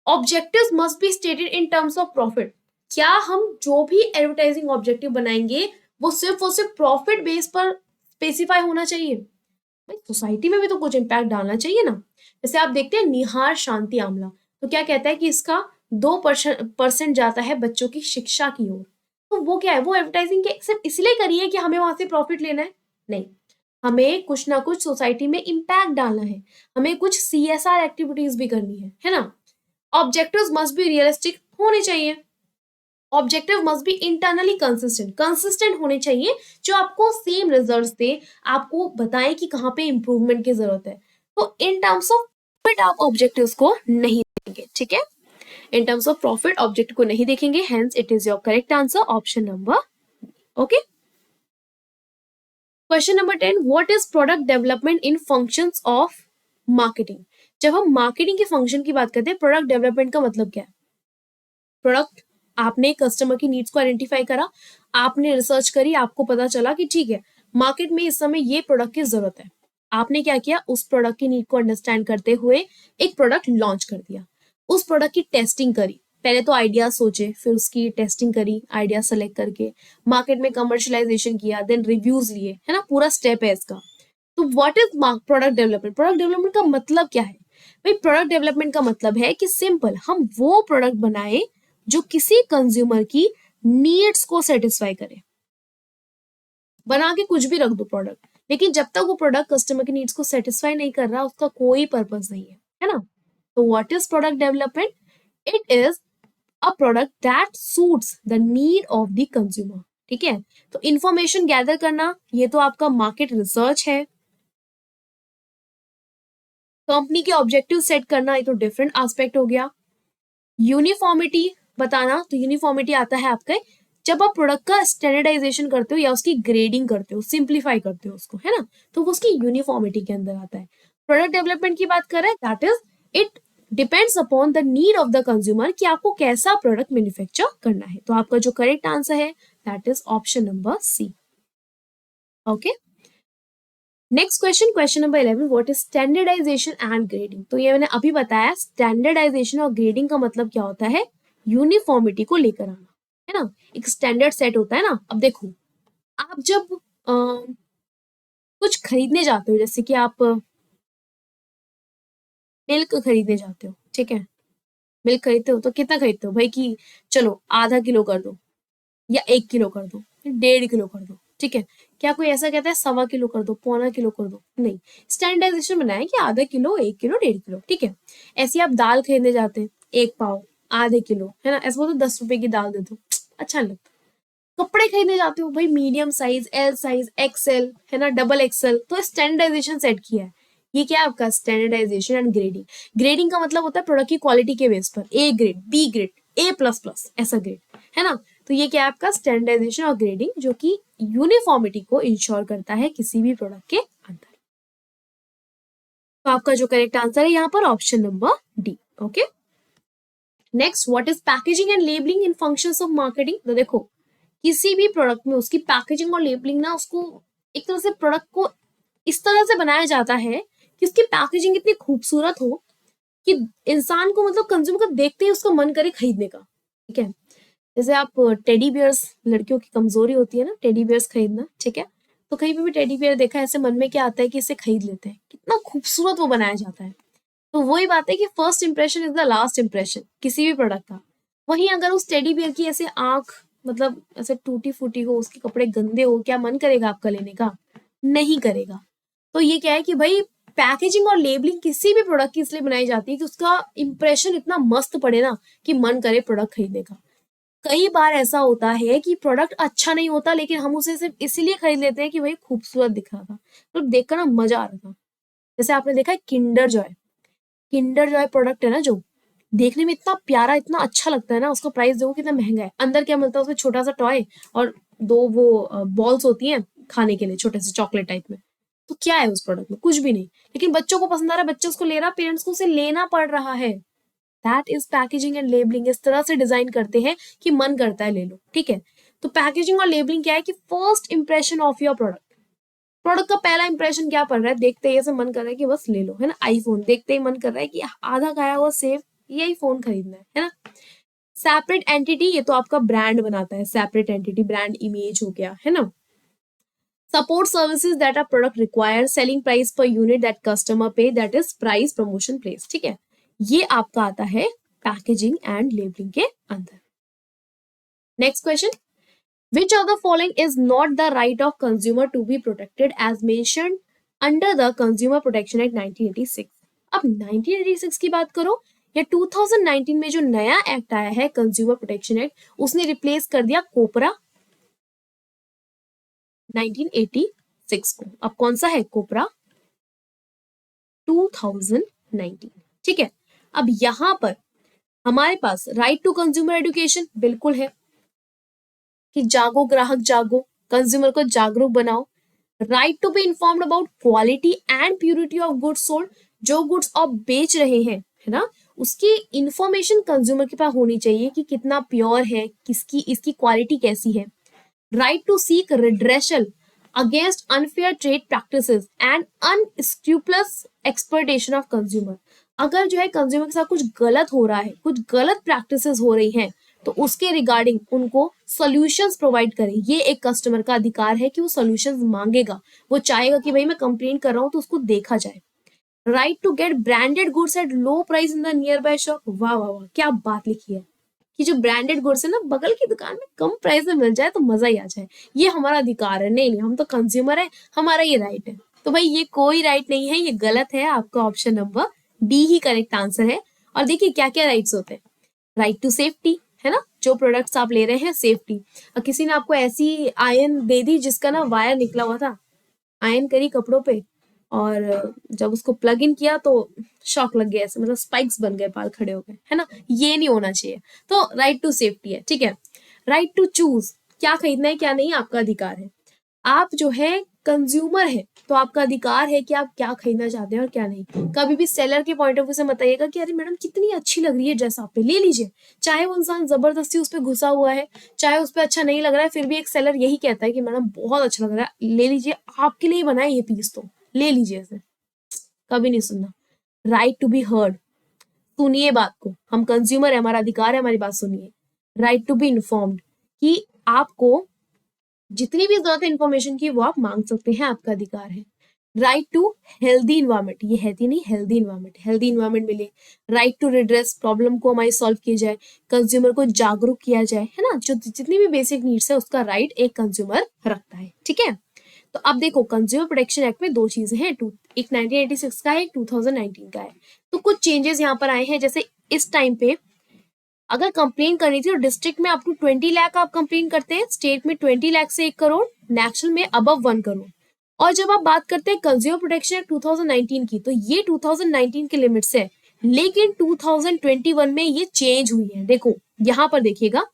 objectives must be stated in terms of profit. क्या हम जो भी एडवर्टाइजिंग ऑब्जेक्टिव बनाएंगे वो सिर्फ और सिर्फ प्रॉफिट बेस पर स्पेसिफाई होना चाहिए? भाई सोसाइटी में भी तो कुछ इम्पैक्ट डालना चाहिए ना। जैसे आप देखते हैं निहार शांति आमला, तो क्या कहता है कि इसका 2% जाता है बच्चों की शिक्षा की ओर। तो वो क्या है, वो एडवर्टाइजिंग के सिर्फ इसलिए करी है कि हमें वहां से प्रॉफिट लेना है? नहीं, हमें कुछ ना कुछ सोसाइटी में इम्पैक्ट डालना है, हमें कुछ CSR एक्टिविटीज भी करनी है ना। ऑब्जेक्टिव्स मस्ट बी रियलिस्टिक होने चाहिए। Objective must be internally consistent, consistent होने चाहिए, जो आपको सेम रिजल्ट्स दे, आपको बताएं कि कहाँ पे इंप्रूवमेंट की जरूरत है। तो इन टर्म्स ऑफ प्रॉफिट आप ऑब्जेक्टिव्स को नहीं देखेंगे, ठीक है, in terms of profit object को नहीं देखेंगे, hence it is your correct answer option number. Okay, question number 10, what is product development in functions of marketing. जब हम मार्केटिंग के फंक्शन की बात करते हैं, प्रोडक्ट डेवलपमेंट का मतलब क्या है? प्रोडक्ट, आपने कस्टमर की नीड्स को आइडेंटिफाई करा, आपने रिसर्च करी, आपको पता चला कि ठीक है मार्केट में इस समय ये प्रोडक्ट की जरूरत है, आपने क्या किया, उस प्रोडक्ट की नीड को अंडरस्टैंड करते हुए एक प्रोडक्ट लॉन्च कर दिया। उस प्रोडक्ट की टेस्टिंग करी, पहले तो आइडिया सोचे, फिर उसकी टेस्टिंग करी, आइडिया सेलेक्ट करके मार्केट में कमर्शियलाइजेशन किया, देन रिव्यूज लिए, है ना, पूरा स्टेप है इसका। तो what is product development? Product development का मतलब क्या है भाई? प्रोडक्ट डेवलपमेंट का मतलब है कि सिंपल हम वो प्रोडक्ट बनाए जो किसी कंज्यूमर की नीड्स को सेटिस्फाई करे। बना के कुछ भी रख दो प्रोडक्ट, लेकिन जब तक वो प्रोडक्ट कस्टमर की नीड्स को सेटिस्फाई नहीं कर रहा उसका कोई पर्पस नहीं है ना। तो what is product development? It is a product that suits the need of the consumer. ठीक है, तो इंफॉर्मेशन गैदर करना ये तो आपका मार्केट रिसर्च है। कंपनी के ऑब्जेक्टिव सेट करना ये तो डिफरेंट एस्पेक्ट हो गया। यूनिफॉर्मिटी बताना, तो यूनिफॉर्मिटी आता है आपके जब आप प्रोडक्ट का स्टैंडर्डाइजेशन करते हो या उसकी ग्रेडिंग करते हो, सिंप्लीफाई करते हो उसको, है ना, तो वो उसकी यूनिफॉर्मिटी के अंदर आता है। प्रोडक्ट डेवलपमेंट की बात कर रहे हैं, that is it depends upon the need of the consumer कि आपको कैसा प्रोडक्ट मैन्युफैक्चर करना है। तो आपका जो करेक्ट आंसर है that is option number C. Okay, next question, question number 11, what is standardisation and grading? तो ये मैंने अभी बताया, स्टैंडर्डाइजेशन और ग्रेडिंग का मतलब क्या होता है, यूनिफॉर्मिटी को लेकर आना, है ना, एक स्टैंडर्ड सेट होता है ना। अब देखो, आप जब कुछ खरीदने जाते हो, जैसे कि आप मिल्क खरीदने जाते हो, ठीक है, मिल्क खरीदते हो तो कितना खरीदते हो भाई, कि चलो आधा किलो कर दो या 1 किलो कर दो, 1.5 किलो कर दो, ठीक है। क्या कोई ऐसा कहता है 1.25 किलो कर दो, 1.25 किलो कर दो? नहीं, स्टैंडर्डाइजेशन बनाया कि आधा किलो, 1 किलो, 1.5 किलो, ठीक है। ऐसे आप दाल खरीदने जाते हैं, 1 पाव, आधे किलो, है ना, ऐसा बोलते 10 रुपए की दाल दे दो, अच्छा नहीं लगता। कपड़े खरीदने जाते हो भाई, medium size, L size, XL, है ना, डबल एक्सएल, तो स्टैंडर्डाइजेशन सेट किया है। ये क्या है आपका स्टैंडर्डाइजेशन एंड ग्रेडिंग। ग्रेडिंग का मतलब होता है प्रोडक्ट की क्वालिटी के बेस पर, A grade, B grade, A++, ऐसा ग्रेड, है ना। तो ये क्या है आपका स्टैंडर्डाइजेशन और ग्रेडिंग, जो कि यूनिफॉर्मिटी को इंश्योर करता है किसी भी प्रोडक्ट के अंदर। तो आपका जो करेक्ट आंसर है यहाँ पर option number D. Okay, next, what is packaging and labelling in functions of marketing? तो देखो, किसी भी प्रोडक्ट में उसकी पैकेजिंग और लेबलिंग ना, उसको एक तरह से प्रोडक्ट को इस तरह से बनाया जाता है कि उसकी पैकेजिंग इतनी खूबसूरत हो कि इंसान को, मतलब कंज्यूमर को देखते ही उसका मन करे खरीदने का। ठीक है, जैसे आप टेडी बियर्स, लड़कियों की कमजोरी होती है ना टेडी बियर्स खरीदना, ठीक है, तो कहीं पे भी टेडी बियर देखा ऐसे मन में क्या आता है कि इसे खरीद लेते हैं, कितना खूबसूरत वो बनाया जाता है। तो वही बात है कि first impression is the last impression किसी भी प्रोडक्ट का। वहीं अगर उस टेडी बियर की ऐसे आंख, मतलब ऐसे टूटी फूटी हो, उसके कपड़े गंदे हो, क्या मन करेगा आपका लेने का? नहीं करेगा। तो ये क्या है कि भाई पैकेजिंग और लेबलिंग किसी भी प्रोडक्ट की इसलिए बनाई जाती है कि उसका इंप्रेशन इतना मस्त पड़े ना कि मन करे प्रोडक्ट खरीदने का। कई बार ऐसा होता है कि प्रोडक्ट अच्छा नहीं होता, लेकिन हम उसे सिर्फ इसीलिए खरीद लेते हैं कि भाई खूबसूरत दिख रहा था, तो देखकर ना मजा आ रहा था। जैसे आपने देखा है Kinder Joy, Kinder Joy product है ना, जो देखने में इतना प्यारा, इतना अच्छा लगता है ना, उसका प्राइस देखो कितना महंगा है। अंदर क्या मिलता है उसमें, छोटा सा टॉय और 2 वो बॉल्स होती हैं खाने के लिए, छोटे से चॉकलेट टाइप में। तो क्या है उस प्रोडक्ट में? कुछ भी नहीं, लेकिन बच्चों को पसंद आ रहा है, बच्चे उसको ले रहा, पेरेंट्स को उसे लेना पड़ रहा है। That is packaging and labelling. इस तरह से डिजाइन करते हैं कि मन करता है ले लो, ठीक है। तो पैकेजिंग और लेबलिंग क्या है कि first impression of your product, product का पहला इंप्रेशन क्या पड़ रहा है, देखते ही ऐसे मन कर रहा है कि बस ले लो, है ना। आईफोन देखते ही मन कर रहा है कि आधा खाया हुआ सेव, यही फोन खरीदना है ना। सेपरेट एंटिटी, ये तो आपका ब्रांड बनाता है, सेपरेट एंटिटी, ब्रांड इमेज हो गया, है ना। Support services that are product require, selling price per unit that customer pay, that is price promotion place, ठीक है। ये आपका आता है पैकेजिंग एंड लेबलिंग के अंदर। Next question, which of the following is not the right of consumer to be protected as mentioned under the Consumer Protection Act 1986? अब 1986 की बात करो या 2019 में जो नया एक्ट आया है कंज्यूमर प्रोटेक्शन एक्ट, उसने रिप्लेस कर दिया कोपरा 1986 को। अब कौन सा है? कोपरा 2019, ठीक है। अब यहां पर हमारे पास राइट टू कंज्यूमर एजुकेशन बिल्कुल है कि जागो ग्राहक जागो, कंज्यूमर को जागरूक बनाओ। Right to be informed about quality and purity of goods sold, जो गुड्स आप बेच रहे हैं, है ना, उसकी इंफॉर्मेशन कंज्यूमर के पास होनी चाहिए कि कितना प्योर है, किसकी इसकी क्वालिटी कैसी है। Right to seek redressal against unfair trade practices and unscrupulous exploitation of consumer. अगर जो है कंज्यूमर के साथ कुछ गलत हो रहा है, कुछ गलत प्रैक्टिसेस हो रही हैं, तो उसके रिगार्डिंग उनको सॉल्यूशंस प्रोवाइड करें। ये एक कस्टमर का अधिकार है कि वो सॉल्यूशंस मांगेगा, वो चाहेगा कि भाई मैं कंप्लेन कर रहा हूं तो उसको देखा जाए। Right to get branded goods at low price in the nearby shop, वाह वाह वाह, क्या बात लिखी है, कि जो ब्रांडेड गुड्स है ना बगल की दुकान में कम प्राइस में मिल जाए तो मजा ही आ जाए, ये हमारा अधिकार है। नहीं नहीं, हम तो कंज्यूमर है, हमारा ये राइट है। तो भाई ये कोई राइट नहीं है, ये गलत है, आपका ऑप्शन नंबर डी ही करेक्ट आंसर है। और देखिए क्या क्या राइट्स होते हैं। राइट टू सेफ्टी है ना, जो प्रोडक्ट्स आप ले रहे हैं सेफ्टी। और किसी ने आपको ऐसी आयरन दे दी जिसका ना वायर निकला हुआ था, आयरन करी कपड़ों पे और जब उसको प्लग इन किया तो शॉक लग गया, ऐसे मतलब स्पाइक्स बन गए, बाल खड़े हो गए, है ना, ये नहीं होना चाहिए। तो राइट टू सेफ्टी है, ठीक है। राइट टू चूज, क्या खरीदना है क्या नहीं आपका अधिकार है। आप जो है कंज्यूमर है तो आपका अधिकार है कि आप क्या खरीदना चाहते हैं और क्या नहीं। कभी भी सेलर के पॉइंट ऑफ व्यू से बताइएगा कि अरे मैडम कितनी अच्छी लग रही है ड्रेस आप पे, ले लीजिए। चाहे वो इंसान जबरदस्ती उस पर घुसा हुआ है, चाहे उस पर अच्छा नहीं लग रहा है, फिर भी एक सेलर यही कहता है कि मैडम बहुत अच्छा लग रहा है, ले लीजिए, आपके लिए बनाए ये पीस, तो ले लीजिए इसे। कभी नहीं सुनना। राइट टू बी हर्ड, सुनिए बात को, हम कंज्यूमर है, हमारा अधिकार है, हमारी बात सुनिए। राइट टू बी इन्फॉर्म्ड, कि आपको जितनी भी जरूरत है इन्फॉर्मेशन की वो आप मांग सकते हैं, आपका अधिकार है। राइट टू हेल्दी इन्वायरमेंट, ये हेल्दी नहीं, हेल्दी इन्वायरमेंट, हेल्दी इन्वायरमेंट मिले। राइट टू रिड्रेस, प्रॉब्लम को हमारी सॉल्व की जाए, कंज्यूमर को जागरूक किया जाए, है ना, जो जितनी भी बेसिक नीड्स है उसका राइट एक कंज्यूमर रखता है, ठीक है। तो अब देखो कंज्यूमर प्रोटेक्शन एक्ट में दो चीजें हैं, एक 1986 का है, एक 2019 का है। तो कुछ चेंजेस यहाँ पर आए हैं, जैसे इस टाइम पे अगर कंप्लेन करनी थी तो डिस्ट्रिक्ट में अप टू 20 लाख आप कंप्लेन करते हैं, स्टेट में 20 लाख से 1 करोड़, नेशनल में अबव 1 करोड़। और जब आप बात करते हैं कंज्यूमर प्रोटेक्शन एक्ट 2019 की, तो ये 2019 के लिमिट्स है, लेकिन 2021 में ये चेंज हुई है। देखो यहाँ पर देखिएगा,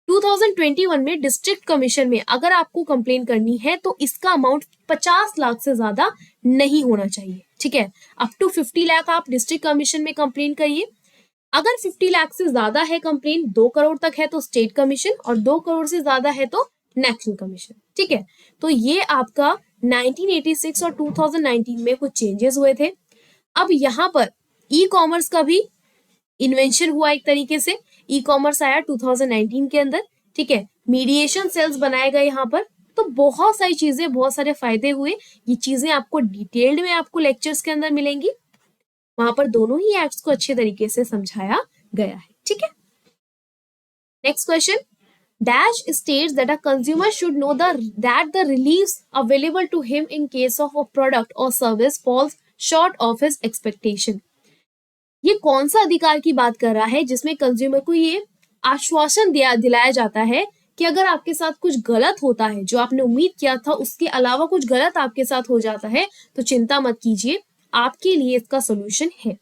2021 में डिस्ट्रिक्ट कमीशन में अगर आपको कंप्लेन करनी है तो इसका अमाउंट 50 लाख से ज्यादा नहीं होना चाहिए, ठीक है। अप टू 50 लाख आप डिस्ट्रिक्ट कमीशन में कंप्लेन करिए। अगर 50 लाख से ज्यादा है कंप्लेन, 2 करोड़ तक है तो स्टेट कमीशन, और 2 करोड़ से ज्यादा है तो नेशनल कमीशन, ठीक है। तो ये आपका 1986 और 2019 में कुछ चेंजेस हुए थे। अब यहाँ पर ई कॉमर्स का भी इन्वेंशन हुआ एक तरीके से, ई कॉमर्स आया 2019 के अंदर, ठीक है। मीडिएशन सेल्स बनाए गए यहाँ पर, तो बहुत सारी चीजें, बहुत सारे फायदे हुए। ये चीजें आपको डिटेल्ड में आपको लेक्चर्स के अंदर मिलेंगी, वहां पर दोनों ही एक्ट्स को अच्छे तरीके से समझाया गया है, ठीक है। Next question, dash states that a consumer should know that the reliefs available to him in case of a product और service falls short of his expectation. ये कौन सा अधिकार की बात कर रहा है जिसमें कंज्यूमर को ये आश्वासन दिलाया जाता है कि अगर आपके साथ कुछ गलत होता है, जो आपने उम्मीद किया था उसके अलावा कुछ गलत आपके साथ हो जाता है, तो चिंता मत कीजिए, आपके लिए इसका सोल्यूशन है।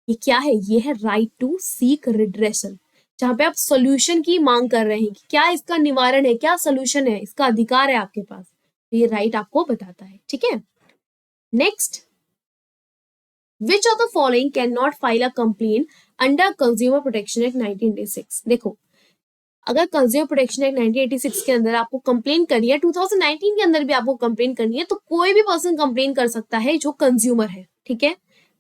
ये क्या है? ये है राइट टू सीक रिड्रेसल, जहां पे आप सोल्यूशन की मांग कर रहे हैं कि क्या इसका निवारण है, क्या सोल्यूशन है, इसका अधिकार है आपके पास, तो ये राइट आपको बताता है, ठीक है। Next, which of the following can not file a complain under consumer protection act 1986। देखो अगर कंज्यूमर प्रोटेक्शन एक्ट 1986 के अंदर आपको कंप्लेन करनी है, 2019 के अंदर भी आपको कंप्लेन करनी है, तो कोई भी पर्सन कंप्लेन कर सकता है जो कंज्यूमर है, ठीक है।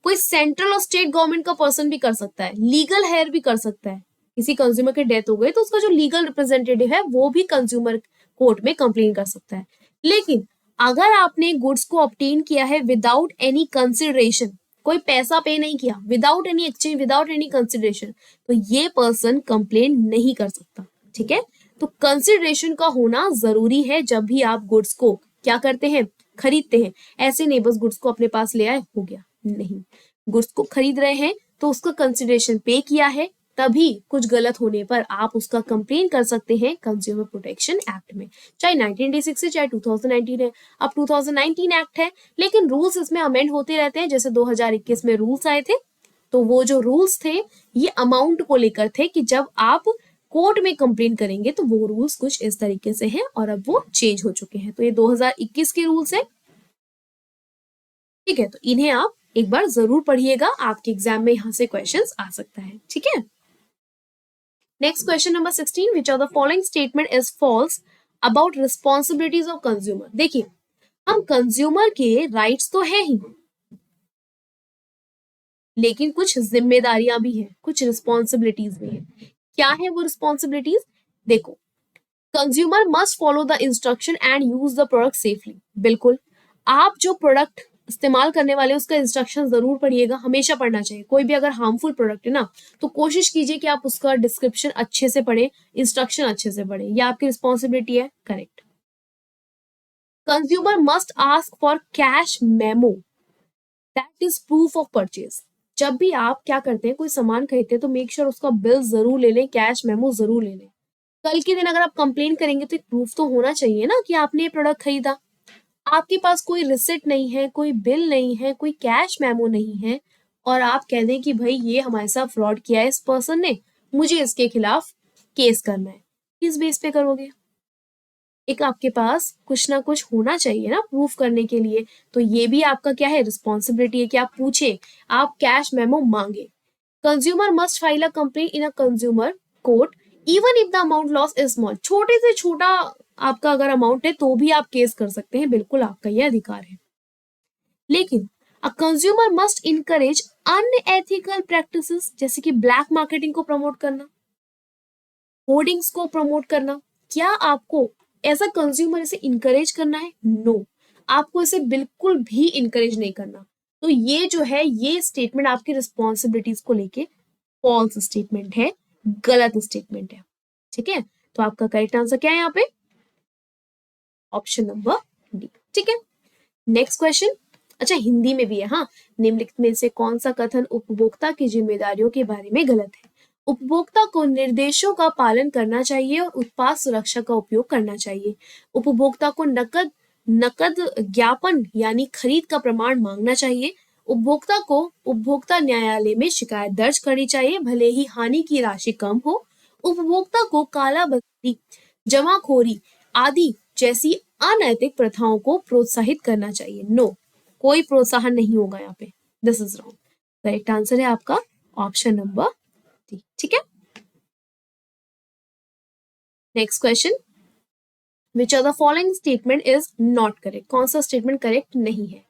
कोई सेंट्रल और स्टेट गवर्नमेंट का पर्सन भी कर सकता है, लीगल हेयर भी कर सकता है। किसी कंज्यूमर की डेथ हो गई तो उसका जो लीगल रिप्रेजेंटेटिव है वो भी कंज्यूमर कोर्ट में कंप्लेन कर सकता है। लेकिन अगर आपने गुड्स को ऑब्टेन किया है विदाउट एनी कंसिडरेशन, कोई पैसा पे नहीं किया, without any exchange, without any consideration, तो ये पर्सन कंप्लेन नहीं कर सकता, ठीक है। तो कंसिडरेशन का होना जरूरी है जब भी आप गुड्स को क्या करते हैं, खरीदते हैं। ऐसे नहीं बस गुड्स को अपने पास ले आए हो गया, नहीं, गुड्स को खरीद रहे हैं तो उसका कंसिडरेशन पे किया है, तभी कुछ गलत होने पर आप उसका कंप्लेन कर सकते हैं कंज्यूमर प्रोटेक्शन एक्ट में, चाहे 1986 से चाहे 2019 है। अब 2019 एक्ट है, लेकिन रूल्स इसमें अमेंड होते रहते हैं, जैसे 2021 में रूल्स आए थे, तो वो जो रूल्स थे ये अमाउंट को लेकर थे कि जब आप कोर्ट में कंप्लेन करेंगे तो वो रूल्स कुछ इस तरीके से हैं, और अब वो चेंज हो चुके हैं। तो ये 2021 के रूल्स हैं, ठीक है। तो इन्हें आप एक बार जरूर पढ़िएगा, आपके एग्जाम में यहां से क्वेश्चंस आ सकता है, ठीक है। Next question number 16, which of the following statement is false about responsibilities of consumer. देखिए हम कंज्यूमर के राइट्स तो है ही, लेकिन कुछ जिम्मेदारियां भी हैं, कुछ रिस्पॉन्सिबिलिटीज भी हैं। क्या है वो रिस्पॉन्सिबिलिटीज? देखो, consumer must follow the instruction and use the product safely. बिल्कुल, आप जो प्रोडक्ट इस्तेमाल करने वाले उसका इंस्ट्रक्शन जरूर पढ़िएगा, हमेशा पढ़ना चाहिए। कोई भी अगर हार्मफुल प्रोडक्ट है ना तो कोशिश कीजिए कि आप उसका डिस्क्रिप्शन अच्छे से पढ़ें, इंस्ट्रक्शन अच्छे से पढ़ें, ये आपकी रिस्पॉन्सिबिलिटी है। Correct. Consumer must ask for cash memo that is proof of purchase. जब भी आप क्या करते हैं, कोई सामान खरीदते हैं तो मेक श्योर उसका बिल जरूर ले लें, कैश मेमो जरूर ले लें। कल के दिन अगर आप कंप्लेन करेंगे तो एक प्रूफ तो होना चाहिए ना कि आपने ये प्रोडक्ट खरीदा। आपके पास कोई रिसिट नहीं है, कोई बिल नहीं है, कोई कैश मेमो नहीं है, और आप कह दें कि भाई ये हमारे साथ फ्रॉड किया है इस पर्सन ने, मुझे इसके खिलाफ केस करना है, किस बेस पे करोगे? एक आपके पास कुछ ना कुछ होना चाहिए ना प्रूफ करने के लिए। तो ये भी आपका क्या है, रिस्पॉन्सिबिलिटी है कि आप पूछे, आप कैश मेमो मांगे। Consumer must file a complaint in a consumer court even if the amount loss is small. छोटे से छोटा आपका अगर अमाउंट है तो भी आप केस कर सकते हैं, बिल्कुल आपका यह अधिकार है। लेकिन a consumer must encourage unethical practices, जैसे कि ब्लैक मार्केटिंग को प्रमोट करना, होर्डिंग्स को प्रमोट करना। क्या आपको एज अ कंज्यूमर इसे इनकरेज करना है? नो, आपको इसे बिल्कुल भी इनकरेज नहीं करना। तो ये जो है, ये स्टेटमेंट आपकी रिस्पॉन्सिबिलिटीज को लेके फॉल्स स्टेटमेंट है, गलत स्टेटमेंट है। ठीक है, तो आपका करेक्ट आंसर क्या है यहाँ पे? Option number D. ठीक है, नेक्स्ट क्वेश्चन। अच्छा, हिंदी में भी है। हाँ, निम्नलिखित में से कौन सा कथन उपभोक्ता की जिम्मेदारियों के बारे में गलत है? उपभोक्ता को निर्देशों का पालन करना चाहिए और उत्पाद सुरक्षा का उपयोग करना चाहिए। उपभोक्ता को नकद नकद ज्ञापन यानी खरीद का प्रमाण मांगना चाहिए। उपभोक्ता को उपभोक्ता न्यायालय में शिकायत दर्ज करनी चाहिए, भले ही हानि की राशि कम हो। उपभोक्ता को कालाबाजारी, जमाखोरी आदि जैसी अनैतिक प्रथाओं को प्रोत्साहित करना चाहिए। नो, कोई प्रोत्साहन नहीं होगा यहाँ पे। This is wrong. Correct answer है आपका ऑप्शन नंबर डी। ठीक है, next question. Which of the following statement is not correct? कौन सा स्टेटमेंट करेक्ट नहीं है?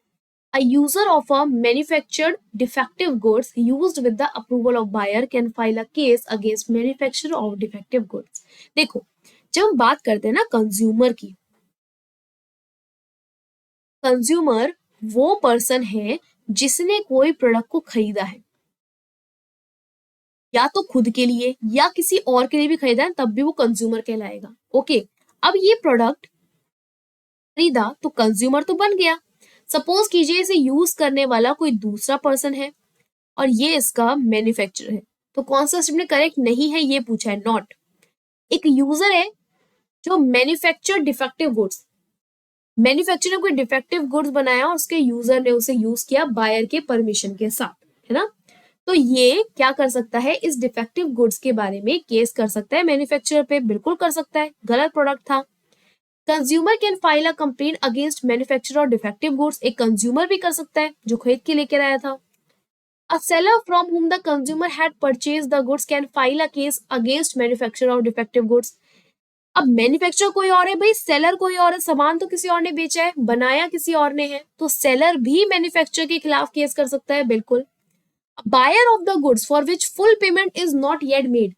A user of a manufactured defective goods used with the approval of buyer can file a case against manufacturer of defective goods. देखो, जब हम बात करते हैं ना कंज्यूमर की, कंज्यूमर वो पर्सन है जिसने कोई प्रोडक्ट को खरीदा है, या तो खुद के लिए या किसी और के लिए भी खरीदा है, तब भी वो कंज्यूमर कहलाएगा। ओके, अब ये प्रोडक्ट खरीदा तो कंज्यूमर तो बन गया। सपोज कीजिए इसे यूज करने वाला कोई दूसरा पर्सन है और ये इसका मैन्युफैक्चरर है, तो कौन सा स्टेटमेंट करेक्ट नहीं है ये पूछा है, नॉट। एक यूजर है जो मैन्युफैक्चर डिफेक्टिव गुड्स, मैन्युफैक्चरर ने कोई डिफेक्टिव गुड्स बनाया और उसके यूजर ने उसे यूज किया बायर के परमिशन के साथ, है ना? तो ये क्या कर सकता है, इस डिफेक्टिव गुड्स के बारे में केस कर सकता है मैन्युफैक्चरर पे, बिल्कुल कर सकता है, गलत प्रोडक्ट था। Consumer can file a complaint against manufacturer और डिफेक्टिव गुड्स, एक कंज्यूमर भी कर सकता है जो खरीद के लेकर आया था। A seller from whom the consumer had purchased the goods can file a case against manufacturer of defective goods. अब मैन्युफैक्चरर कोई और है भाई, सेलर कोई और है, सामान तो किसी और ने बेचा है, बनाया किसी और ने है, तो सेलर भी मैन्युफैक्चरर के खिलाफ केस कर सकता है, बिल्कुल। Buyer of the goods for which full payment is not yet made,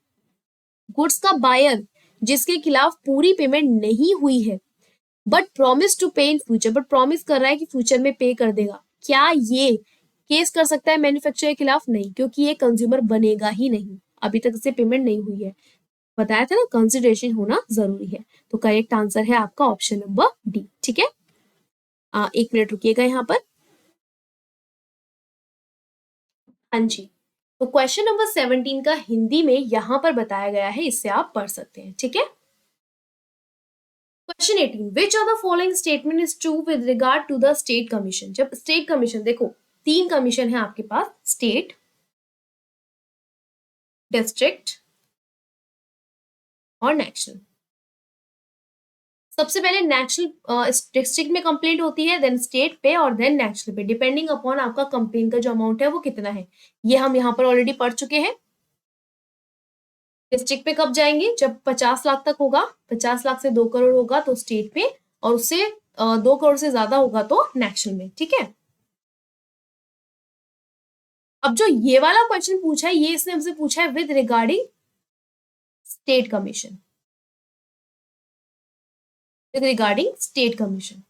goods का बायर जिसके खिलाफ पूरी पेमेंट नहीं हुई है, बट प्रॉमिस टू पे इन फ्यूचर, बट प्रॉमिस कर रहा है कि फ्यूचर में पे कर देगा, क्या ये केस कर सकता है मैन्युफैक्चरर के खिलाफ? नहीं, क्योंकि ये कंज्यूमर बनेगा ही नहीं, अभी तक इसे पेमेंट नहीं हुई है। बताया था ना, कंसिडरेशन होना जरूरी है। तो करेक्ट आंसर है आपका ऑप्शन नंबर डी। ठीक है, एक मिनट रुकिएगा यहाँ पर। हाँ जी, तो क्वेश्चन नंबर 17 का हिंदी में यहाँ पर बताया गया है, इससे आप पढ़ सकते हैं। ठीक है, question 18, which of the following statement is true with regard to the state commission? जब स्टेट कमीशन, देखो 3 कमीशन है आपके पास, स्टेट, डिस्ट्रिक्ट और नेशनल। सबसे पहले नेशनल डिस्ट्रिक्ट में कंप्लेंट होती है, देन स्टेट पे और देन नेशनल पे, डिपेंडिंग अपॉन आपका कंप्लेंट का जो अमाउंट है वो कितना है, ये हम यहाँ पर ऑलरेडी पढ़ चुके हैं। डिस्ट्रिक्ट पे कब जाएंगे? जब 50 लाख तक होगा, 50 लाख से 2 करोड़ होगा तो स्टेट पे, और उससे 2 करोड़ से ज्यादा होगा तो नेशनल में। ठीक है, अब जो ये वाला क्वेश्चन पूछा है, ये इसने हमसे पूछा है with regarding state commission, with regarding state commission.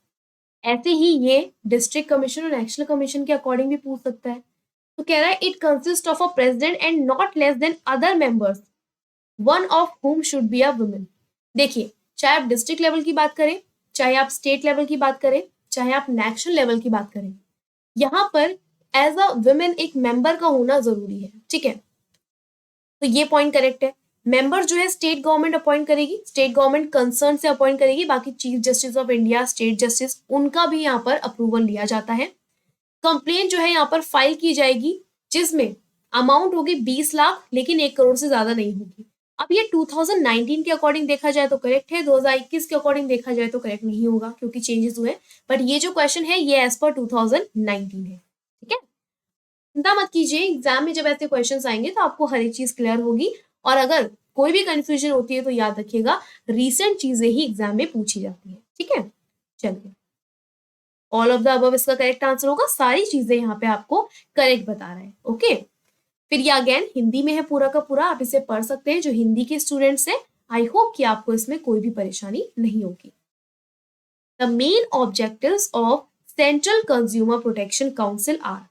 ऐसे ही ये डिस्ट्रिक्ट कमीशन और नेशनल कमीशन के अकॉर्डिंग भी पूछ सकता है। तो कह रहा है it consist of a president and not less than other members, one of हुम शुड बी अ वुमेन। देखिए, चाहे आप डिस्ट्रिक्ट लेवल की बात करें, चाहे आप स्टेट लेवल की बात करें, चाहे आप नेशनल लेवल की बात करें, यहाँ पर एज अ वुमेन एक मेंबर का होना जरूरी है। ठीक है, तो ये पॉइंट करेक्ट है। मेंबर जो है स्टेट गवर्नमेंट अपॉइंट करेगी, स्टेट गवर्नमेंट कंसर्न से अपॉइंट करेगी, बाकी chief justice of India, state justice, उनका भी यहाँ पर अप्रूवल लिया जाता है। कंप्लेन जो है यहाँ पर फाइल की जाएगी, जिसमें अमाउंट होगी 20 लाख, लेकिन 1 करोड़ से ज्यादा नहीं होगी। अब ये 2019 के अकॉर्डिंग देखा जाए तो करेक्ट है, 2021 के अकॉर्डिंग देखा जाए तो करेक्ट नहीं होगा क्योंकि चेंजेस हुए। बट ये जो क्वेश्चन है ये एज पर 2019 है। ठीक है, चिंता मत कीजिए, एग्जाम में जब ऐसे क्वेश्चंस आएंगे तो आपको हर एक चीज क्लियर होगी। और अगर कोई भी कंफ्यूजन होती है तो याद रखिएगा, रीसेंट चीजें ही एग्जाम में पूछी जाती है। ठीक है, चलिए, ऑल ऑफ द अबव इसका करेक्ट आंसर होगा, सारी चीजें यहाँ पे आपको करेक्ट बता रहा है। ओके, फिर ये अगेन हिंदी में है पूरा का पूरा, आप इसे पढ़ सकते हैं जो हिंदी के स्टूडेंट्स हैं। आई होप कि आपको इसमें कोई भी परेशानी नहीं होगी। The main objectives of central consumer protection council are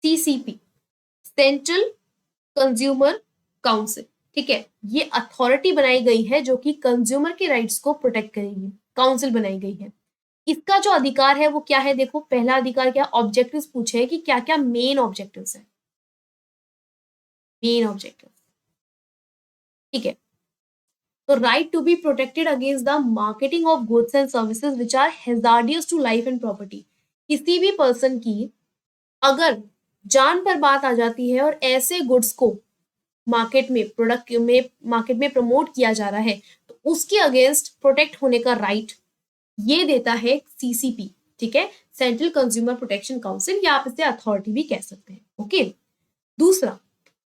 CCP, central consumer council. ठीक है, ये अथॉरिटी बनाई गई है जो कि कंज्यूमर के राइट्स को प्रोटेक्ट करेगी, काउंसिल बनाई गई है। इसका जो अधिकार है वो क्या है, देखो पहला अधिकार क्या, ऑब्जेक्टिव्स पूछे हैं कि क्या क्या मेन ऑब्जेक्टिव्स है, मेन ऑब्जेक्टिव। ठीक है, तो right to be protected against the marketing of goods and services which are hazardous to life and property. किसी भी पर्सन की अगर जान पर बात आ जाती है और ऐसे गुड्स को मार्केट में प्रमोट किया जा रहा है तो उसके अगेंस्ट प्रोटेक्ट होने का राइट ये देता है सीसीपी। ठीक है, सेंट्रल कंज्यूमर प्रोटेक्शन काउंसिल, या आप इसे अथॉरिटी भी कह सकते हैं। ओके, दूसरा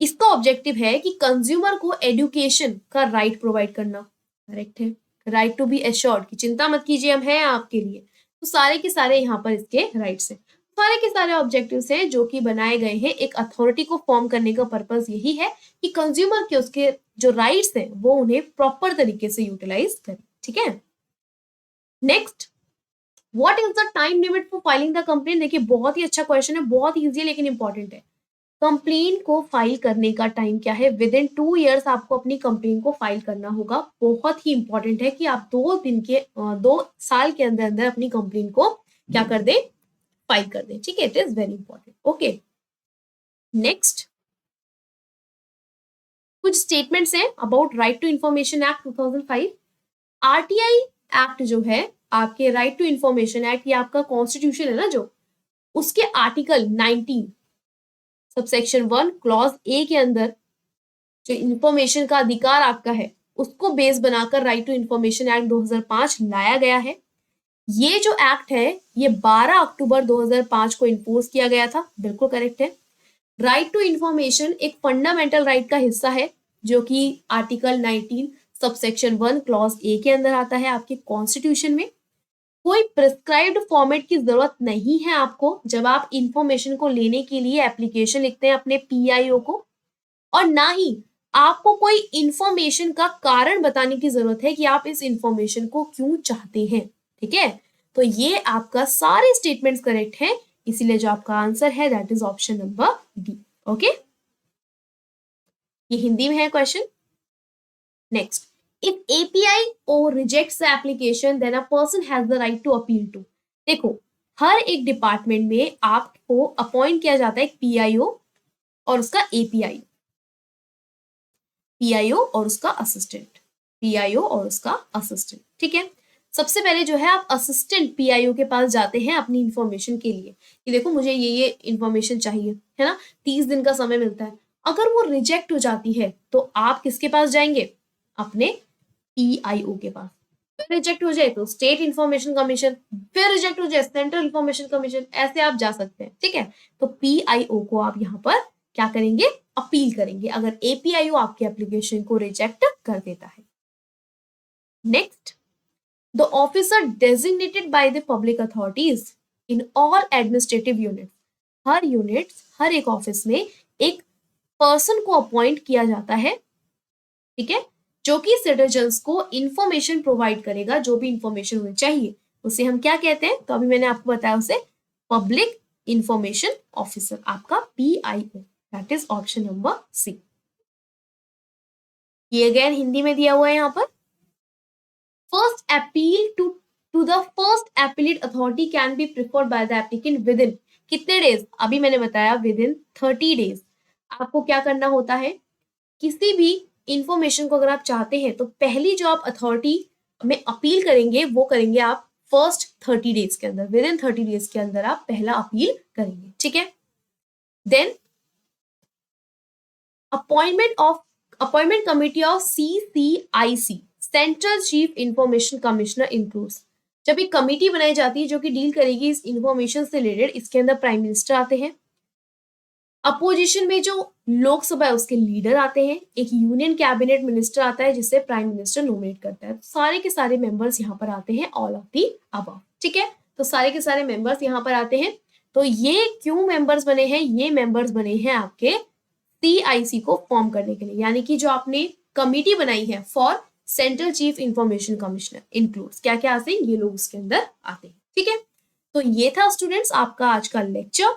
इसका ऑब्जेक्टिव है कि कंज्यूमर को एजुकेशन का राइट प्रोवाइड करना। करेक्ट है, राइट टू बी एश्योर्ड कि चिंता मत कीजिए हम हैं आपके लिए। तो सारे के सारे यहाँ पर इसके राइट्स हैं, सारे के सारे ऑब्जेक्टिव्स हैं जो कि बनाए गए हैं। एक अथॉरिटी को फॉर्म करने का पर्पस यही है कि कंज्यूमर के उसके जो राइट्स हैं वो उन्हें प्रॉपर तरीके से यूटिलाइज करें। ठीक है, next, what is the time limit for filing the complaint. देखिए बहुत ही अच्छा क्वेश्चन है, बहुत इजी है लेकिन इंपॉर्टेंट है। कंप्लेन को फाइल करने का टाइम क्या है, विद इन 2 ईयर्स आपको अपनी कंप्लेन को फाइल करना होगा। बहुत ही इंपॉर्टेंट है कि आप 2 साल के अंदर अंदर अपनी कंप्लेन को क्या कर दें, फाइल कर दें। ठीक है, it is very important. Okay, next कुछ स्टेटमेंट्स हैं about right to information act 2005। RTI act जो है, आपके राइट टू इंफॉर्मेशन एक्ट, ये आपका कॉन्स्टिट्यूशन है ना, जो उसके आर्टिकल 19 सबसेक्शन 1 क्लॉज ए के अंदर जो इंफॉर्मेशन का अधिकार आपका है उसको बेस बनाकर राइट टू इंफॉर्मेशन एक्ट 2005 लाया गया है। ये जो एक्ट है ये 12 अक्टूबर 2005 को इन्फोर्स किया गया था। बिल्कुल करेक्ट है। राइट टू इंफॉर्मेशन एक फंडामेंटल राइट का हिस्सा है जो कि आर्टिकल 19 सबसेक्शन 1 क्लॉज ए के अंदर आता है आपके कॉन्स्टिट्यूशन में। कोई प्रिस्क्राइब्ड फॉर्मेट की जरूरत नहीं है आपको जब आप इंफॉर्मेशन को लेने के लिए एप्लीकेशन लिखते हैं अपने पीआईओ को, और ना ही आपको कोई इंफॉर्मेशन का कारण बताने की जरूरत है कि आप इस इंफॉर्मेशन को क्यों चाहते हैं। ठीक है, तो ये आपका सारे स्टेटमेंट्स करेक्ट हैं, इसीलिए जो आपका आंसर है that is option number D. Okay, ये हिंदी में है question. Next, if API or rejects the application then a person has the right to appeal to। देखो हर एक डिपार्टमेंट में आपको अपॉइंट किया जाता है एक पीआईओ और उसका एपीआई, पीआईओ और उसका असिस्टेंट, पीआईओ और उसका असिस्टेंट। ठीक है, सबसे पहले जो है आप असिस्टेंट पीआईओ के पास जाते हैं अपनी इंफॉर्मेशन के लिए कि देखो मुझे ये इंफॉर्मेशन चाहिए, है ना, 30 दिन का समय मिलता है। अगर वो रिजेक्ट हो जाती है तो आप किसके पास जाएंगे, अपने पीआईओ के पास। फिर रिजेक्ट हो जाए तो स्टेट इंफॉर्मेशन कमीशन, फिर रिजेक्ट हो जाए सेंट्रल इंफॉर्मेशन कमीशन, ऐसे आप जा सकते हैं। ठीक है, तो पीआईओ को आप यहाँ पर क्या करेंगे, अपील करेंगे अगर एपीआईओ आपके एप्लीकेशन को रिजेक्ट कर देता है। Next, the officer designated by the public authorities in all administrative units. हर यूनिट, हर एक ऑफिस में एक पर्सन को अपॉइंट किया जाता है। ठीक है, जो कि सिटीजन्स को इंफॉर्मेशन प्रोवाइड करेगा, जो भी इंफॉर्मेशन उन्हें चाहिए उसे हम क्या कहते हैं, तो अभी मैंने आपको बताया उसे पब्लिक इंफॉर्मेशन ऑफिसर, आपका PIO, that is option number C. ये अगेन हिंदी में दिया हुआ है यहाँ पर, first appeal to the first appellate authority can be preferred by the applicant within कितने डेज, अभी मैंने बताया विद इन 30 डेज। आपको क्या करना होता है, किसी भी इंफॉर्मेशन को अगर आप चाहते हैं तो पहली जो आप अथॉरिटी में अपील करेंगे वो करेंगे आप फर्स्ट 30 डेज के अंदर, विद इन 30 डेज के अंदर आप पहला अपील करेंगे, ठीक है। Then appointment committee of CCIC, central chief information commissioner includes, जब एक कमिटी बनाई जाती है जो कि डील करेगी इस इंफॉर्मेशन से रिलेटेड, इसके अंदर प्राइम मिनिस्टर आते हैं, अपोजिशन में जो लोकसभा है उसके लीडर आते हैं, एक यूनियन कैबिनेट मिनिस्टर आता है जिसे प्राइम मिनिस्टर नोमिनेट करता है, तो सारे के सारे मेंबर्स यहाँ पर आते हैं, ऑल ऑफ दी अबव, ठीक है। तो सारे के सारे मेंबर्स यहाँ पर आते हैं। तो ये क्यों मेंबर्स बने हैं, ये मेंबर्स बने हैं आपके CIC को फॉर्म करने के लिए, यानी कि जो आपने कमिटी बनाई है for central chief information commissioner includes, क्या क्या आते हैं, ये लोग उसके अंदर आते हैं, ठीक है। तो ये था स्टूडेंट्स आपका आज का लेक्चर,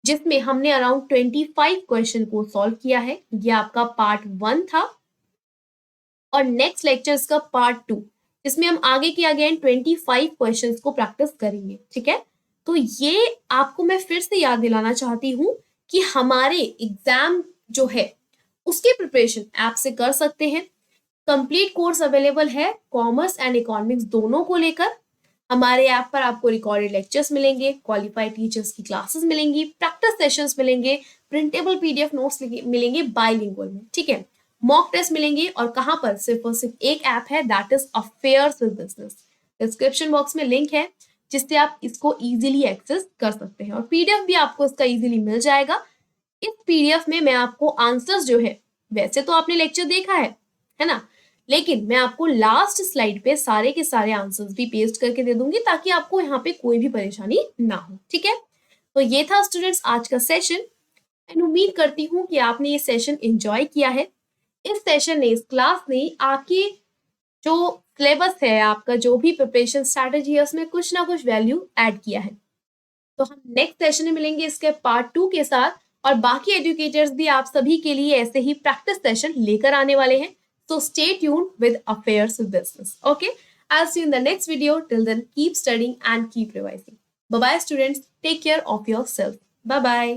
जिसमें हमने अराउंड 25 क्वेश्चन को सॉल्व किया है। ये आपका पार्ट 1 था, और नेक्स्ट लेक्चर्स का पार्ट 2, जिसमें हम आगे के अगेन 25 क्वेश्चंस को प्रैक्टिस करेंगे, ठीक है। तो ये आपको मैं फिर से याद दिलाना चाहती हूँ कि हमारे एग्जाम जो है उसकी प्रिपरेशन ऐप से कर सकते हैं। कंप्लीट कोर्स अवेलेबल है कॉमर्स एंड इकोनॉमिक्स दोनों को लेकर। हमारे ऐप पर आपको रिकॉर्डेड लेक्चर्स मिलेंगे, क्वालिफाइड टीचर्स की क्लासेस मिलेंगी, प्रैक्टिस सेशंस मिलेंगे, प्रिंटेबल PDF नोट्स मिलेंगे बाइलिंगुअल में, ठीक है। मॉक टेस्ट मिलेंगे, और कहाँ पर, सिर्फ और सिर्फ एक ऐप है, that is affairs with business. Description box में लिंक है जिससे आप इसको इजीली एक्सेस कर सकते हैं, और PDF भी आपको इसका इजीली मिल जाएगा। इस PDF में मैं आपको आंसर्स जो है, वैसे तो आपने लेक्चर देखा है ना, लेकिन मैं आपको लास्ट स्लाइड पे सारे के सारे आंसर्स भी पेस्ट करके दे दूंगी, ताकि आपको यहाँ पे कोई भी परेशानी ना हो, ठीक है। तो ये था स्टूडेंट्स आज का सेशन, एंड उम्मीद करती हूँ कि आपने ये सेशन एंजॉय किया है। इस सेशन ने, इस क्लास ने आपकी जो सिलेबस है, आपका जो भी प्रिपरेशन स्ट्रैटेजी है, उसमें कुछ ना कुछ वैल्यू ऐड किया है। तो हम नेक्स्ट सेशन में मिलेंगे इसके पार्ट 2 के साथ, और बाकी एजुकेटर्स भी आप सभी के लिए ऐसे ही प्रैक्टिस सेशन लेकर आने वाले हैं। So stay tuned with Affairs with Business. Okay, I'll see you in the next video. Till then, keep studying and keep revising. Bye bye, students. Take care of yourself. Bye bye.